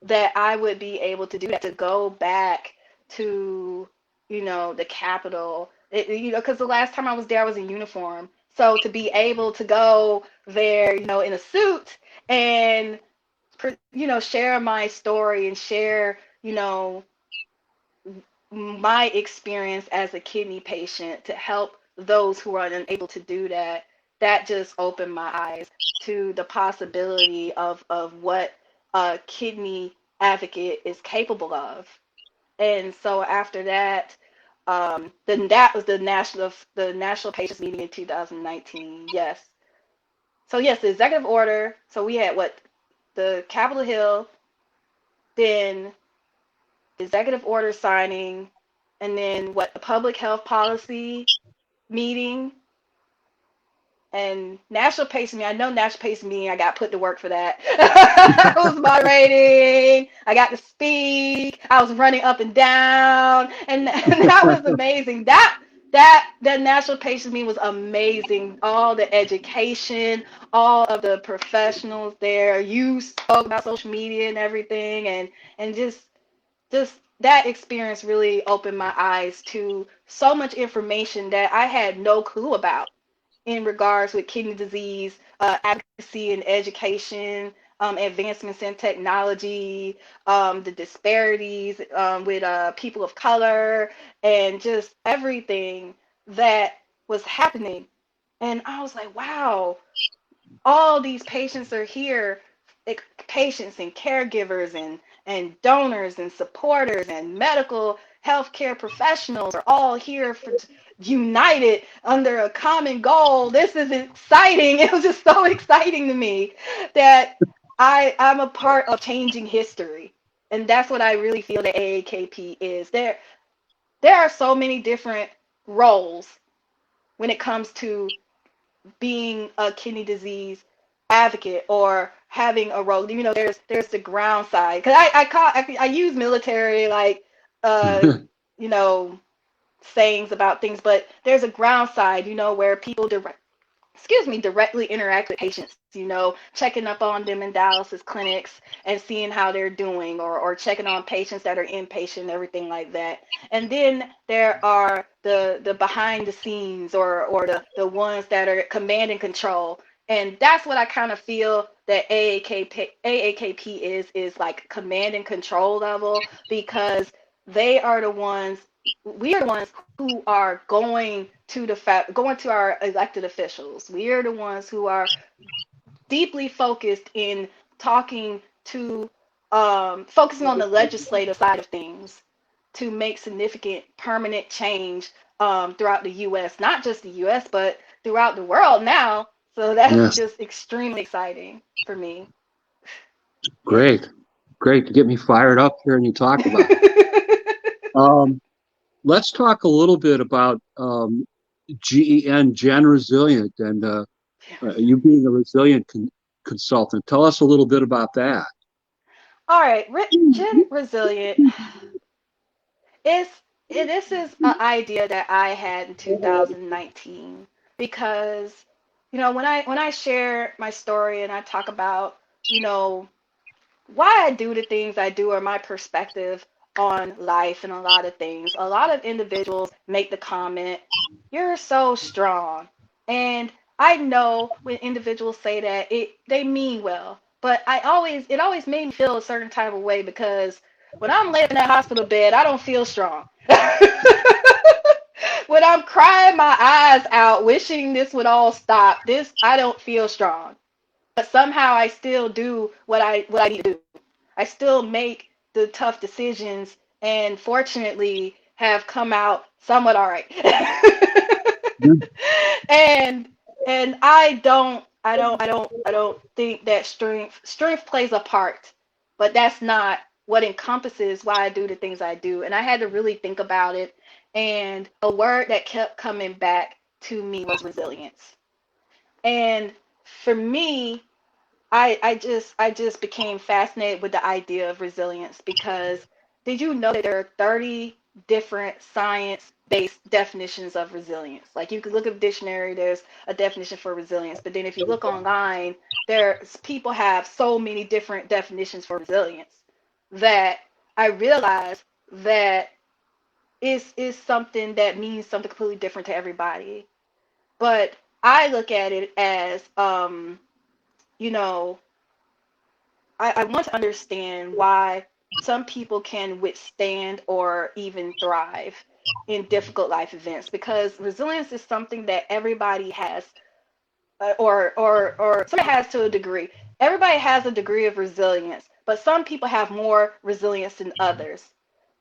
Speaker 3: that I would be able to do that, to go back to, the Capitol. Because the last time I was there, I was in uniform. So to be able to go there, in a suit and, share my story and share, my experience as a kidney patient to help those who are unable to do that, that just opened my eyes to the possibility of what a kidney advocate is capable of. And so after that, then that was the national patients meeting in 2019. Yes. So yes, the executive order. So we had what, the Capitol Hill, then executive order signing, and then what, the public health policy meeting, and national patient meeting. I know national patient meeting, I got put to work for that. I was moderating, I got to speak, I was running up and down, and that was amazing. That national patient meeting was amazing. All the education, all of the professionals there. You spoke about social media and everything, and just that experience really opened my eyes to so much information that I had no clue about in regards with kidney disease, advocacy and education, advancements in technology, the disparities with people of color, and just everything that was happening. And I was like, wow, all these patients are here, patients and caregivers and donors and supporters and medical healthcare professionals are all here for united under a common goal. This is exciting. It was just so exciting to me that I'm a part of changing history. And that's what I really feel that AAKP is. There are so many different roles when it comes to being a kidney disease advocate or having a role. There's the ground side, because I use military, like, you know sayings about things, but there's a ground side, where people directly interact with patients, checking up on them in dialysis clinics and seeing how they're doing, or checking on patients that are inpatient, everything like that. And then there are the behind the scenes, or the ones that are command and control. And that's what I kind of feel that AAKP is like command and control level, because they are the ones we are the ones who are going to our elected officials. We are the ones who are deeply focused in talking to, focusing on the legislative side of things to make significant permanent change throughout the U.S. Not just the U.S., but throughout the world now. So that's
Speaker 2: Yes.
Speaker 3: just extremely exciting for me. Yes.
Speaker 2: Great. Great to get me fired up hearing you talk about it. Um, let's talk a little bit about Gen Resilient, and you being a resilient consultant. Tell us a little bit about that.
Speaker 3: All right, Gen Resilient. This is an idea that I had in 2019, because when I share my story and I talk about, why I do the things I do, or my perspective on life and a lot of things. A lot of individuals make the comment, "You're so strong." And I know when individuals say that, they mean well, but it always made me feel a certain type of way because when I'm laying in that hospital bed, I don't feel strong. When I'm crying my eyes out, wishing this would all stop, I don't feel strong. But somehow I still do what I need to do. I still make the tough decisions and fortunately have come out somewhat all right. and and I don't think that strength plays a part, but that's not what encompasses why I do the things I do. And I had to really think about it. And a word that kept coming back to me was resilience. And for me, I just became fascinated with the idea of resilience because did you know that there are 30 different science-based definitions of resilience? Like you could look at a dictionary, there's a definition for resilience, but then if you look online, people have so many different definitions for resilience that I realized that is something that means something completely different to everybody. But I look at it as you know, I want to understand why some people can withstand or even thrive in difficult life events because resilience is something that everybody has, or somebody has to a degree. Everybody has a degree of resilience, but some people have more resilience than others.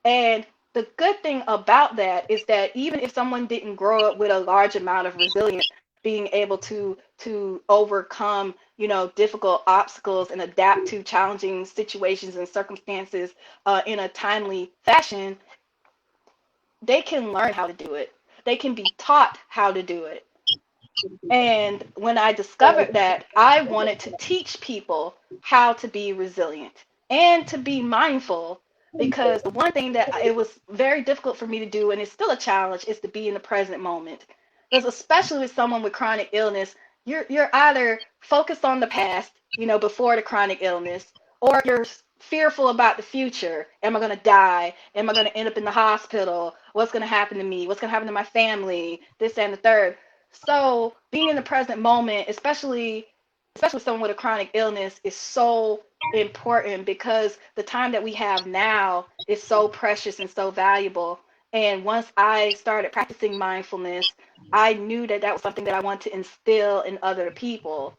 Speaker 3: And the good thing about that is that even if someone didn't grow up with a large amount of resilience, being able to overcome, difficult obstacles and adapt to challenging situations and circumstances in a timely fashion, they can learn how to do it. They can be taught how to do it. And when I discovered that, I wanted to teach people how to be resilient and to be mindful because the one thing that it was very difficult for me to do, and it's still a challenge, is to be in the present moment. Because especially with someone with chronic illness, you're either focused on the past, before the chronic illness, or you're fearful about the future. Am I going to die? Am I going to end up in the hospital? What's going to happen to me? What's going to happen to my family? This and the third. So being in the present moment, especially someone with a chronic illness, is so important because the time that we have now is so precious and so valuable. And once I started practicing mindfulness, I knew that that was something that I wanted to instill in other people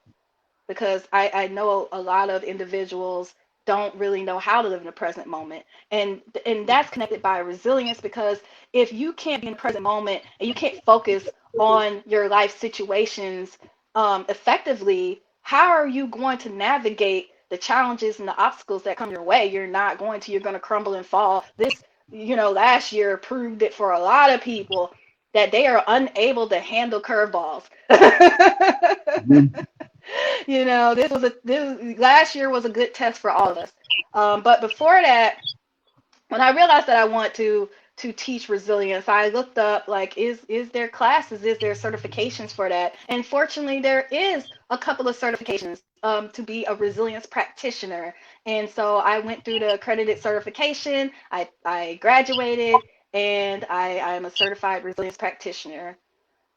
Speaker 3: because I know a lot of individuals don't really know how to live in the present moment. And that's connected by resilience because if you can't be in the present moment and you can't focus on your life situations effectively, how are you going to navigate the challenges and the obstacles that come your way? You're going to crumble and fall. Last year proved it for a lot of people that they are unable to handle curveballs. Last year was a good test for all of us. But before that, when I realized that I want to teach resilience, I looked up like is there classes, is there certifications for that? And fortunately, there is a couple of certifications to be a resilience practitioner. And so I went through the accredited certification. I graduated, and I am a certified resilience practitioner.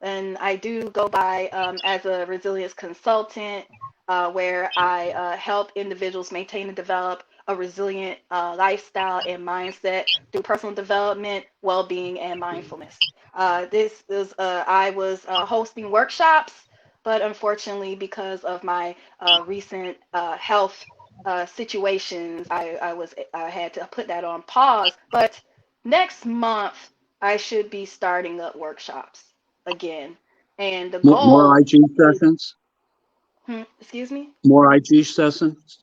Speaker 3: And I do go by as a resilience consultant, where I help individuals maintain and develop a resilient lifestyle and mindset through personal development, well-being, and mindfulness. I was hosting workshops, but unfortunately, because of my recent health situations, I had to put that on pause. But next month, I should be starting up workshops again. And the
Speaker 2: More
Speaker 3: goal
Speaker 2: IG
Speaker 3: is,
Speaker 2: sessions?
Speaker 3: excuse me?
Speaker 2: More IG sessions?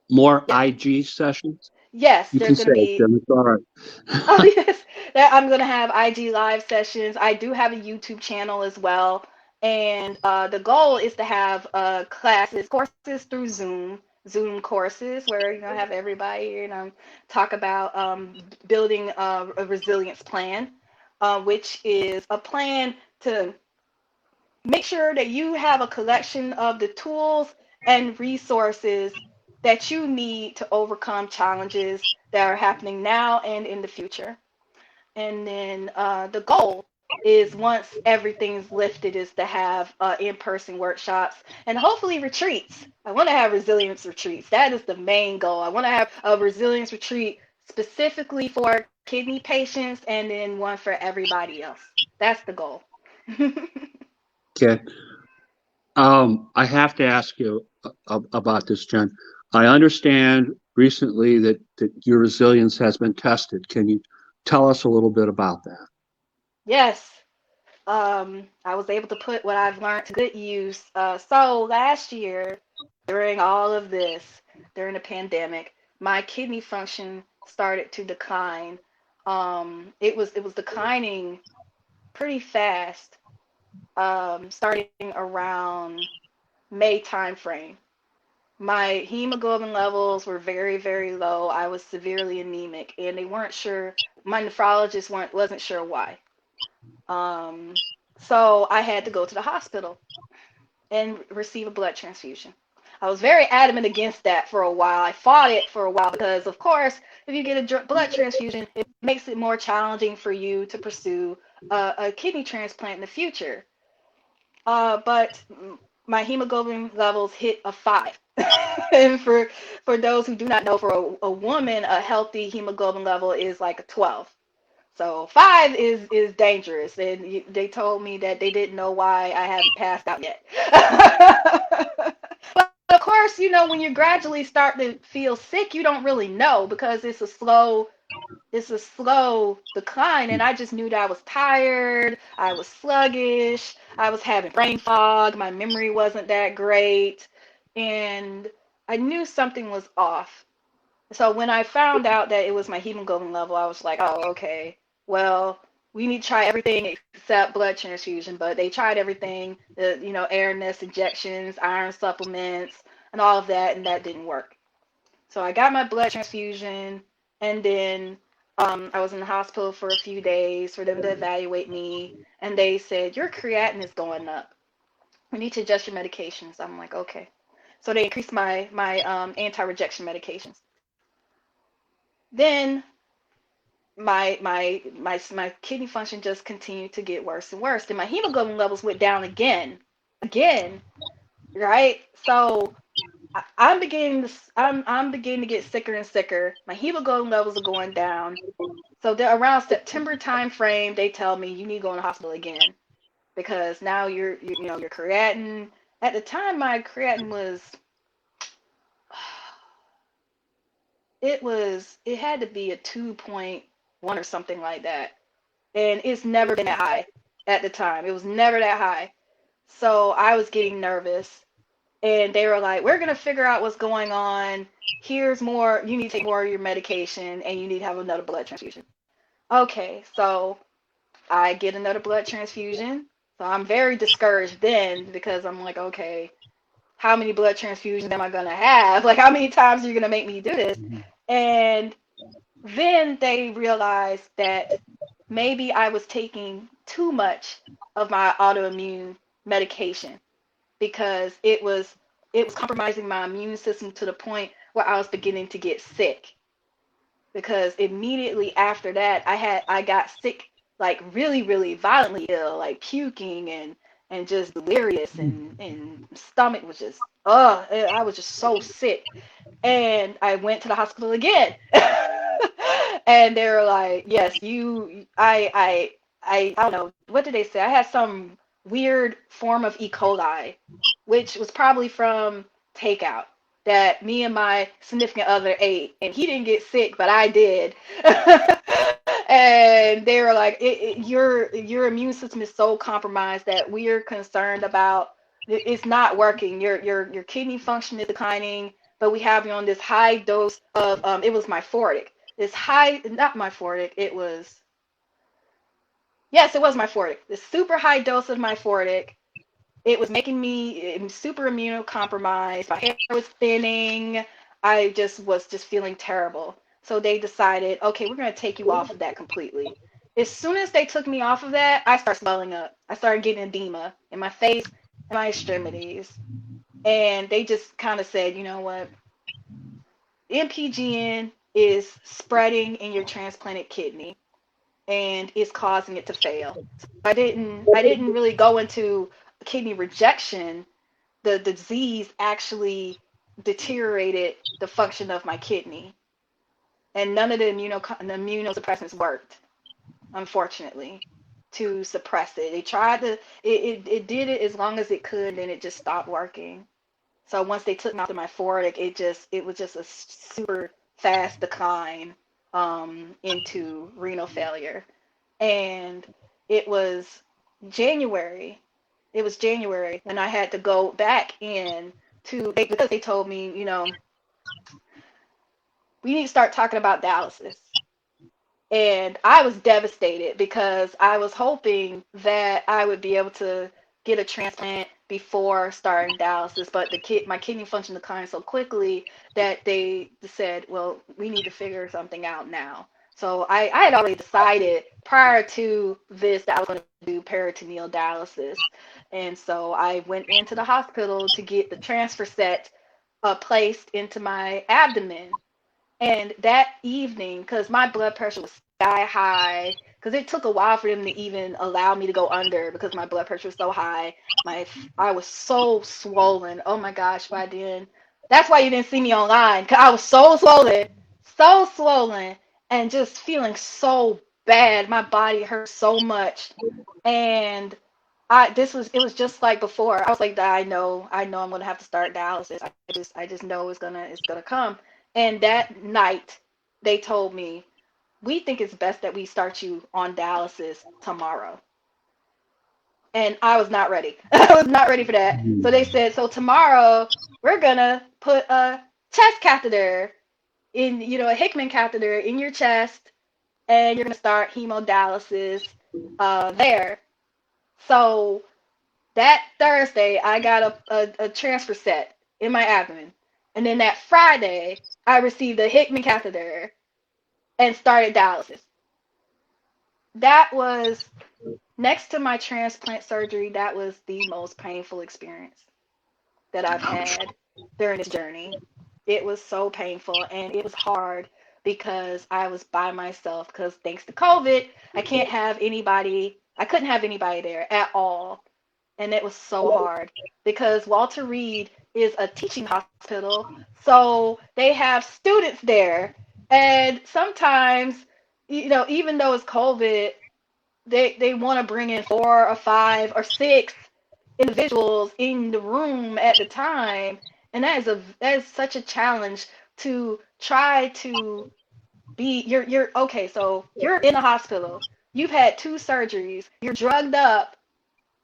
Speaker 2: More
Speaker 3: Yes.
Speaker 2: IG sessions?
Speaker 3: Yes,
Speaker 2: You can
Speaker 3: there's going
Speaker 2: say
Speaker 3: to
Speaker 2: it,
Speaker 3: be,
Speaker 2: Jim. It's all right.
Speaker 3: oh, yes, I'm going to have IG live sessions. I do have a YouTube channel as well. And the goal is to have courses through Zoom courses where, have everybody, talk about building a resilience plan, which is a plan to make sure that you have a collection of the tools and resources that you need to overcome challenges that are happening now and in the future. And then the goal is once everything's lifted is to have in-person workshops and hopefully retreats. I want to have resilience retreats. That is the main goal. I want to have a resilience retreat specifically for kidney patients and then one for everybody else. That's the goal.
Speaker 2: Okay. I have to ask you about this, Jen. I understand recently that your resilience has been tested. Can you tell us a little bit about that?
Speaker 3: Yes. I was able to put what I've learned to good use. So last year, during all of this, during the pandemic, my kidney function started to decline. It was declining pretty fast, starting around May timeframe. My hemoglobin levels were very, very low. I was severely anemic, and they weren't sure. My nephrologist wasn't sure why. Um, so I had to go to the hospital and receive a blood transfusion. I was very adamant against that for a while. I fought it for a while because, of course, if you get a blood transfusion, it makes it more challenging for you to pursue a kidney transplant in the future. But my hemoglobin levels hit a 5. And for those who do not know, for a woman, a healthy hemoglobin level is like a 12. So 5 is dangerous, and they told me that they didn't know why I haven't passed out yet. But of course, when you gradually start to feel sick, you don't really know because it's a slow decline, and I just knew that I was tired, I was sluggish, I was having brain fog, my memory wasn't that great, and I knew something was off. So when I found out that it was my hemoglobin level, I was like, oh, okay. Well, we need to try everything except blood transfusion. But they tried everything, air nest injections, iron supplements, and all of that, and that didn't work. So I got my blood transfusion, and then I was in the hospital for a few days for them to evaluate me, and they said, your creatinine is going up. We need to adjust your medications. I'm like, okay. So they increased my anti-rejection medications. Then my kidney function just continued to get worse and worse. Then my hemoglobin levels went down again, right? So I'm beginning to get sicker and sicker. My hemoglobin levels are going down. So around September time frame, they tell me you need to go in the hospital again because now your creatinine. At the time, my creatinine it had to be a 2.1 or something like that. And it's never been that high at the time. It was never that high. So I was getting nervous, and they were like, "We're gonna figure out what's going on. Here's more. You need to take more of your medication, and you need to have another blood transfusion." Okay, so I get another blood transfusion. So I'm very discouraged then because I'm like, okay, how many blood transfusions am I gonna have? Like, how many times are you gonna make me do this? And then they realized that maybe I was taking too much of my autoimmune medication because it was compromising my immune system to the point where I was beginning to get sick. Because immediately after that, I got sick, like really, really violently ill, like puking and just delirious, and stomach was just I was just so sick. And I went to the hospital again. And they were like, yes, I don't know, what did they say? I had some weird form of E. coli, which was probably from takeout that me and my significant other ate, and he didn't get sick, but I did. And they were like, your immune system is so compromised that we're concerned about it's not working. Your kidney function is declining, but we have you on this high dose of it was myfortic. This high, not myfortic, it was, yes, it was myfortic. This super high dose of myfortic. It was making me super immunocompromised. My hair was thinning. I just was just feeling terrible. So they decided, okay, we're going to take you off of that completely. As soon as they took me off of that, I started swelling up. I started getting edema in my face and my extremities. And they just kind of said, you know what? MPGN is spreading in your transplanted kidney and is causing it to fail. So I didn't really go into kidney rejection. The disease actually deteriorated the function of my kidney, and none of the immunosuppressants worked, unfortunately, to suppress it. They tried to, it did it as long as it could, and it just stopped working. So once they took me off of my Fortic, it was just a super fast decline into renal failure. And it was January. It was January when I had to go back in because they told me, we need to start talking about dialysis. And I was devastated because I was hoping that I would be able to get a transplant before starting dialysis, but my kidney function declined so quickly that they said, well, we need to figure something out now. So I had already decided prior to this that I was going to do peritoneal dialysis. And so I went into the hospital to get the transfer set placed into my abdomen. And that evening, because my blood pressure was sky high, because it took a while for them to even allow me to go under because my blood pressure was so high. I was so swollen. Oh my gosh, by then. That's why you didn't see me online, because I was so swollen, and just feeling so bad. My body hurt so much. And it was just like before. I was like, I know I'm gonna have to start dialysis. I just know it's gonna come. And that night, they told me, we think it's best that we start you on dialysis tomorrow. And I was not ready. I was not ready for that. So they said, so tomorrow we're gonna put a chest catheter in, a Hickman catheter in your chest, and you're gonna start hemodialysis there. So that Thursday, I got a transfer set in my abdomen. And then that Friday, I received a Hickman catheter and started dialysis. That was, next to my transplant surgery, that was the most painful experience that I've had during this journey. It was so painful, and it was hard because I was by myself, because thanks to COVID, I couldn't have anybody there at all. And it was so hard because Walter Reed is a teaching hospital, so they have students there. And sometimes, even though it's COVID, they want to bring in 4 or 5 or 6 individuals in the room at the time, and that is such a challenge to try to be. You're okay. So you're in a hospital. You've had 2 surgeries. You're drugged up,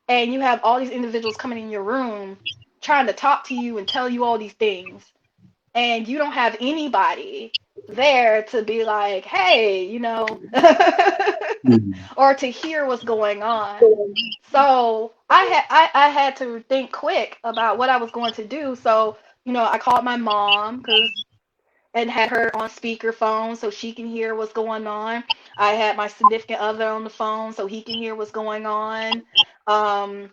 Speaker 3: and you have all these individuals coming in your room trying to talk to you and tell you all these things, and you don't have anybody there to be like, hey, or to hear what's going on. So I had to think quick about what I was going to do. So I called my mom, and had her on speakerphone so she can hear what's going on. I had my significant other on the phone so he can hear what's going on. Um,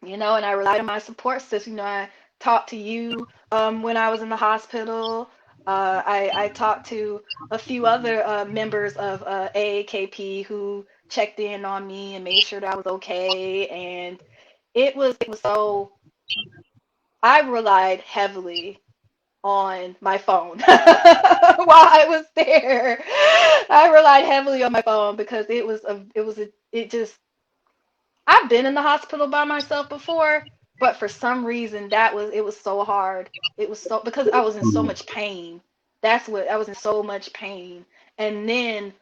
Speaker 3: and I relied on my support system. I talked to you when I was in the hospital. I talked to a few other members of AAKP who checked in on me and made sure that I was okay. And it was so, I relied heavily on my phone while I was there. I relied heavily on my phone because it just, I've been in the hospital by myself before, but for some reason it was so hard. It was so, because I was in so much pain. I was in so much pain. And then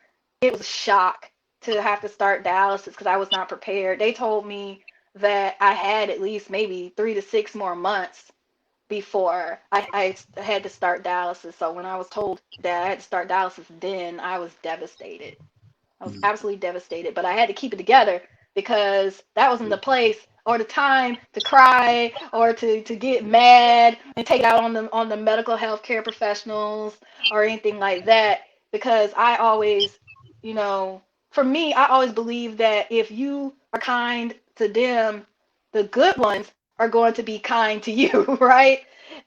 Speaker 3: it was a shock to have to start dialysis because I was not prepared. They told me that I had at least maybe 3 to 6 more months before I had to start dialysis. So when I was told that I had to start dialysis, then I was devastated. I was absolutely devastated, but I had to keep it together because that wasn't the place or the time to cry or to get mad and take it out on the medical healthcare professionals or anything like that. Because I always, for me, I always believe that if you are kind to them, the good ones are going to be kind to you, right?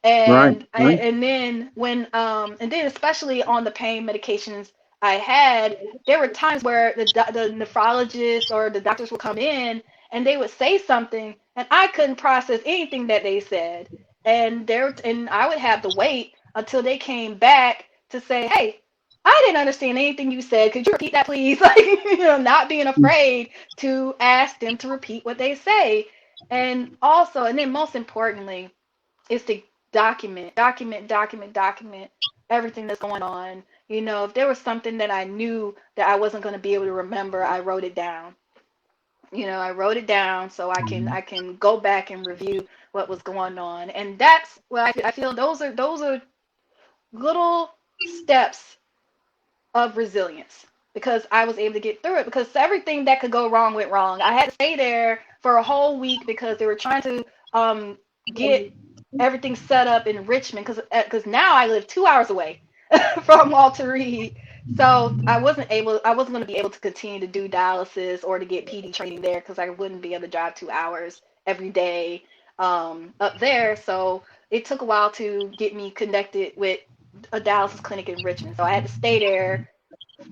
Speaker 2: Right.
Speaker 3: And then and then especially on the pain medications I had, there were times where the nephrologist or the doctors would come in and they would say something and I couldn't process anything that they said. And I would have to wait until they came back to say, "Hey, I didn't understand anything you said. Could you repeat that, please?" Like, not being afraid to ask them to repeat what they say. And then most importantly, is to document everything that's going on. If there was something that I knew that I wasn't going to be able to remember, I wrote it down. I wrote it down so I can go back and review what was going on. And that's what I feel those are little steps of resilience because I was able to get through it because everything that could go wrong went wrong. I had to stay there for a whole week because they were trying to get everything set up in Richmond because now I live 2 hours away from Walter Reed. So I wasn't going to be able to continue to do dialysis or to get PD training there because I wouldn't be able to drive 2 hours every day up there. So it took a while to get me connected with a dialysis clinic in Richmond. So I had to stay there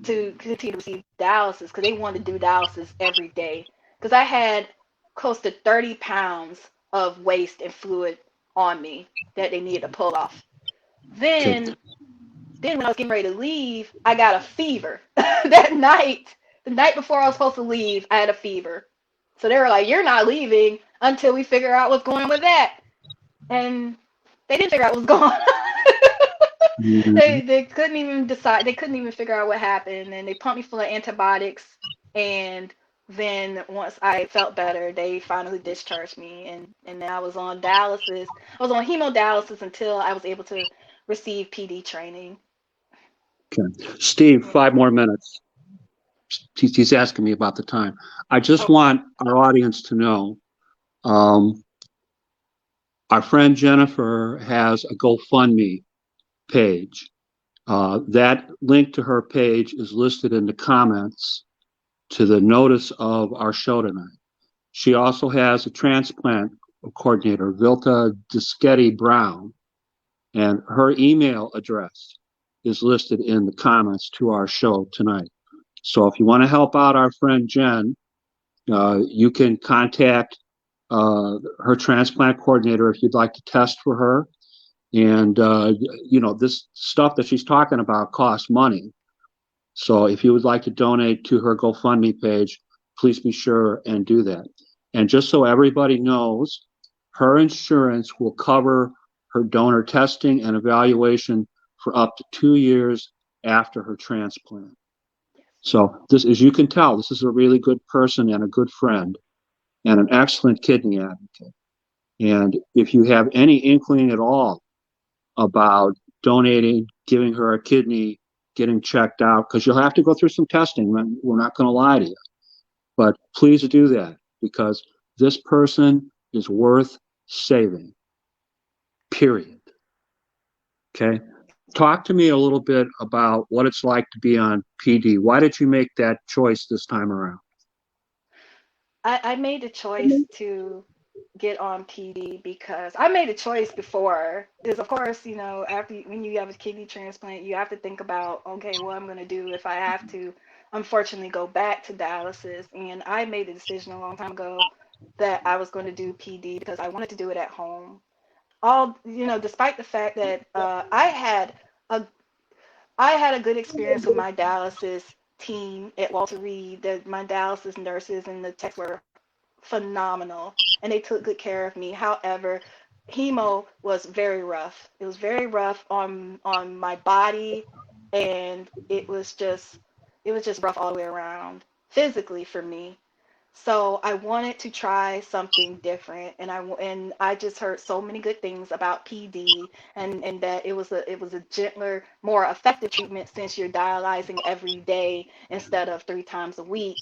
Speaker 3: to continue to receive dialysis because they wanted to do dialysis every day. Because I had close to 30 pounds of waste and fluid on me that they needed to pull off. Then, then when I was getting ready to leave, I got a fever that night. The night before I was supposed to leave, I had a fever. So they were like, "You're not leaving until we figure out what's going on with that." And they didn't figure out what was going on.
Speaker 2: Mhm.
Speaker 3: They couldn't even decide. They couldn't even figure out what happened, and they pumped me full of antibiotics. And then once I felt better, they finally discharged me, and then I was on dialysis. I was on hemodialysis until I was able to receive PD training.
Speaker 2: Okay. Steve,
Speaker 3: Yeah.
Speaker 2: 5 more minutes. He's asking me about the time. I just
Speaker 3: Oh,
Speaker 2: want our audience to know um, our friend Jennifer has a GoFundMe page. That link to her page is listed in the comments to the notice of our show tonight. She also has a transplant coordinator, Vilta Dischetti Brown, and her email address is listed in the comments to our show tonight. So if you want to help out our friend Jen, you can contact her transplant coordinator if you'd like to test for her. And, this stuff that she's talking about costs money. So if you would like to donate to her GoFundMe page, please be sure and do that. And just so everybody knows, her insurance will cover her donor testing and evaluation for up to 2 years after her transplant. So this, as you can tell, this is a really good person and a good friend and an excellent kidney advocate. And if you have any inkling at all about donating, giving her a kidney, getting checked out, because you'll have to go through some testing. We're not going to lie to you. But please do that because this person is worth saving, period. Okay? Talk to me a little bit about what it's like to be on PD. Why did you make that choice this time around?
Speaker 3: I made the choice to get on PD because I made a choice before. Is of course, when you have a kidney transplant, you have to think about, okay, what I'm going to do if I have to, unfortunately, go back to dialysis. And I made the decision a long time ago that I was going to do PD because I wanted to do it at home. Despite the fact that a I had a good experience with my dialysis team at Walter Reed. That my dialysis nurses and the techs were phenomenal and they took good care of me. However, hemo was very rough. It was very rough on my body and it was just rough all the way around physically for me. So I wanted to try something different, and I just heard so many good things about PD and that it was a gentler, more effective treatment since you're dialyzing every day instead of 3 times a week.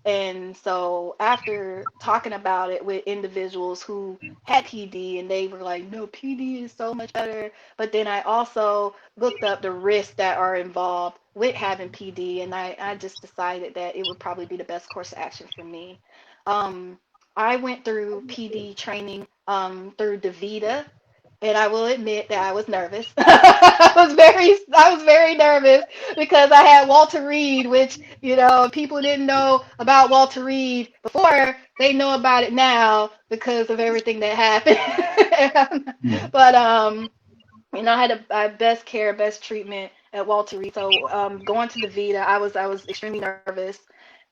Speaker 3: And so after talking about it with individuals who had PD and they were like, no, PD is so much better. But then I also looked up the risks that are involved with having PD and I just decided that it would probably be the best course of action for me. Um, I went through PD training through DaVita And I will admit that I was nervous. I was very nervous because I had Walter Reed, which, people didn't know about Walter Reed before. They know about it now because of everything that happened.
Speaker 2: Mhm.
Speaker 3: But I had best care, best treatment at Walter Reed. So going to the Vita, I was extremely nervous,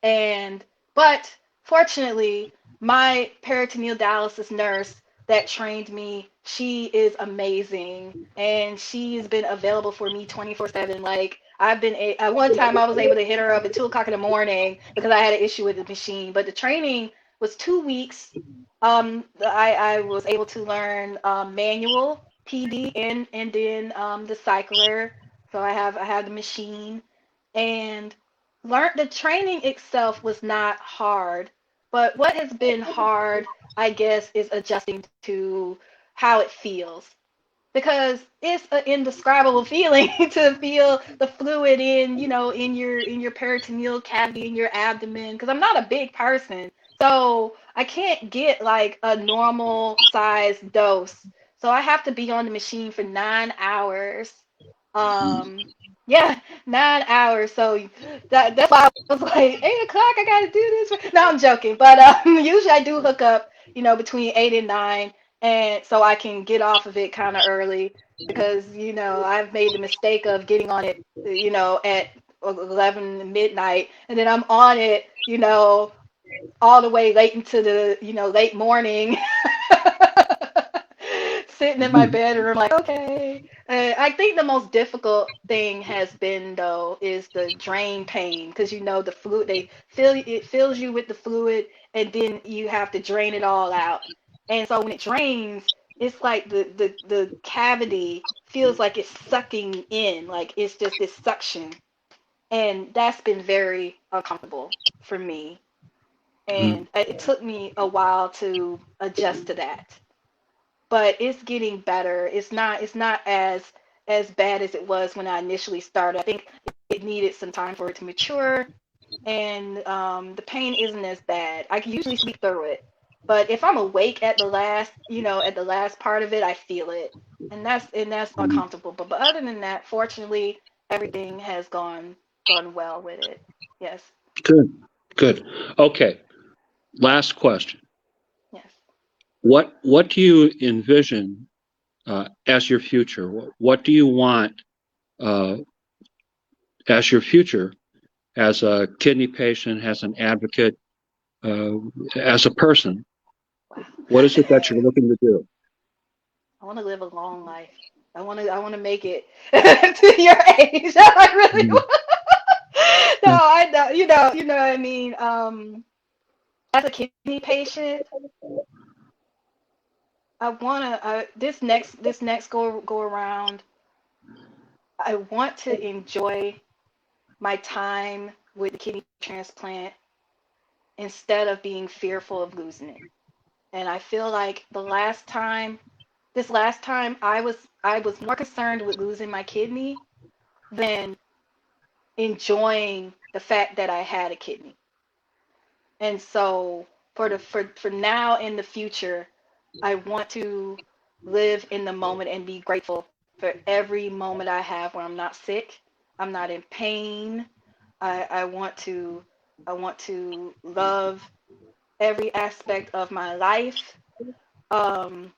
Speaker 3: and but fortunately, my peritoneal dialysis nurse that trained me, she is amazing, and she's been available for me 24/7. Like at one time I was able to hit her up at 2 o'clock in the morning because I had an issue with the machine. But the training was 2 weeks. I was able to learn manual PD and then the cycler. So I have the machine and learned the training itself was not hard. But what has been hard, I guess, is adjusting to how it feels because it's an indescribable feeling to feel the fluid in your peritoneal cavity in your abdomen because I'm not a big person, so I can't get like a normal size dose, so I have to be on the machine for 9 hours. um yeah, 9 hours. So that's why I was like 8 o'clock I gotta do this. No, I'm joking, but usually I do hook up between 8 and 9, and so I can get off of it kind of early because I've made the mistake of getting on it at 11 midnight, and then I'm on it all the way late into the late morning, sitting in my
Speaker 2: Mhm.
Speaker 3: bedroom like, okay. I think the most difficult thing has been though is the drain pain because the fluid, it fills you with the fluid, and then you have to drain it all out. And so when it drains, it's like the cavity feels like it's sucking in, like it's just this suction, and that's been very uncomfortable for me.
Speaker 2: Mhm.
Speaker 3: And it took me a while to adjust to that, but it's getting better. It's not as bad as it was when I initially started. I think it needed some time for it to mature, and the pain isn't as bad. I can usually sleep through it, but if I'm awake at the last part of it, I feel it, and that's uncomfortable. But other than that, fortunately, everything has gone well with it. Yes,
Speaker 2: Good, good. Okay, last question.
Speaker 3: yes.
Speaker 2: What do you envision as your future? What do you want uh, as your future as a kidney patient, as an advocate, uh, as a person?
Speaker 3: Wow.
Speaker 2: What is it that you're looking to do?
Speaker 3: I want to live a long life. I want to make it to your age. I really
Speaker 2: Mhm.
Speaker 3: want. No, I know. You know what I mean. As a kidney patient, I want to. This next go around. I want to enjoy my time with the kidney transplant instead of being fearful of losing it. And I feel like this last time, I was more concerned with losing my kidney than enjoying the fact that I had a kidney. And so for now in the future, I want to live in the moment and be grateful for every moment I have where I'm not sick, I'm not in pain. I want to love every aspect of my life. Um,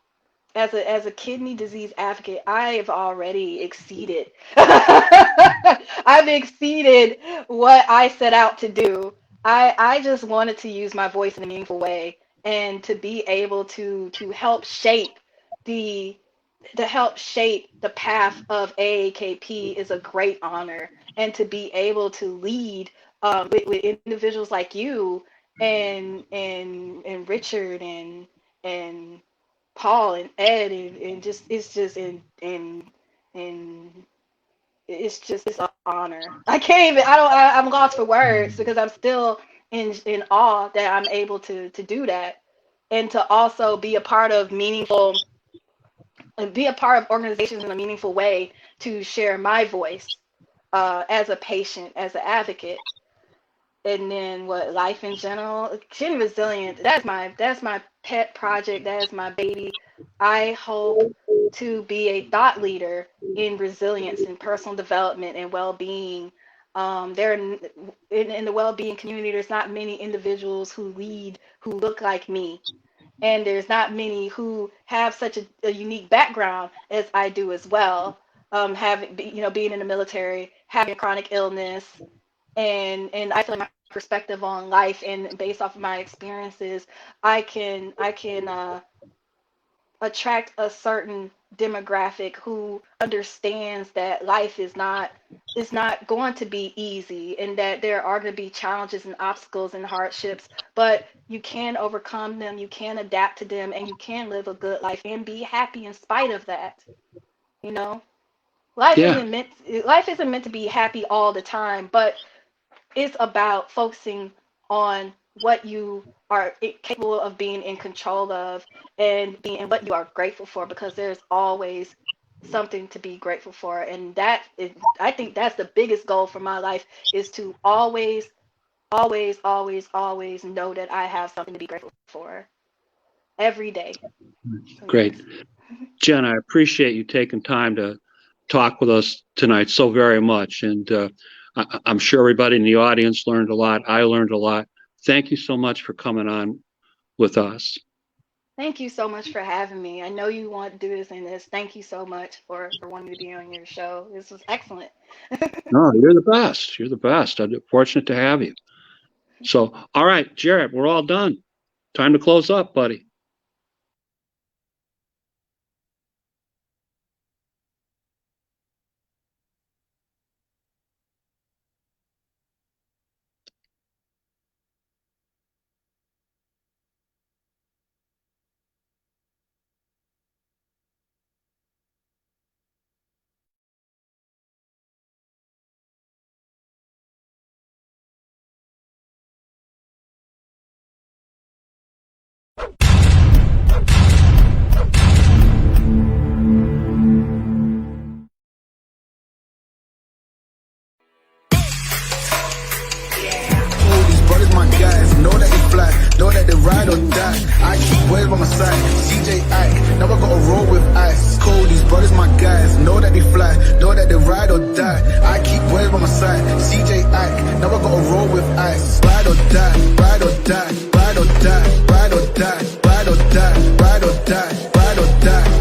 Speaker 3: as a kidney disease advocate, I have already exceeded. I've exceeded what I set out to do. I just wanted to use my voice in a meaningful way and to be able to help shape the the path of AAKP is a great honor, and to be able to lead with individuals like you and Richard and Paul and Ed and just it's just and it's an honor. I can't even I'm lost for words because I'm still in awe that I'm able to do that, and to also be a part of meaningful and be a part of organizations in a meaningful way to share my voice as a patient, as an advocate. And then what life in general, Gen Resilient, that's my pet project, that is my baby. I hope to be a thought leader in resilience and personal development and well-being. There in the well-being community, there's not many individuals who lead who look like me, and there's not many who have such a unique background as I do as well. Having being in the military, having a chronic illness, and I feel like my perspective on life and based off of my experiences, I can attract a certain demographic who understands that life is not going to be easy, and that there are going to be challenges and obstacles and hardships, but you can overcome them, you can adapt to them, and you can live a good life and be happy in spite of that. You know, life
Speaker 2: Yeah.
Speaker 3: isn't meant to be happy all the time, but it's about focusing on what you are capable of being in control of, and what you are grateful for, because there's always something to be grateful for. And I think that's the biggest goal for my life, is to always, always, always, always know that I have something to be grateful for every day. So,
Speaker 2: Great.
Speaker 3: yes.
Speaker 2: Jen, I appreciate you taking time to talk with us tonight so very much. And I'm sure everybody in the audience learned a lot. I learned a lot. Thank you so much for coming on with us.
Speaker 3: Thank you so much for having me. I know you want to do this. Thank you so much for wanting me to be on your show. This was excellent.
Speaker 2: No, you're the best. You're the best. I'm fortunate to have you. So, all right, Jared, we're all done. Time to close up, buddy.
Speaker 4: All these brothers, my guys, know that they fly, know that they ride or die. I keep boys by my side, CJ Ike, never gotta roll with ice. Cold, these brothers, my guys, know that they fly, know that they ride or die. I keep boys by my side, CJ Ike, never gotta roll with ice. Ride or die, ride or die, ride or die, ride or die, ride or die, ride or die, ride or die.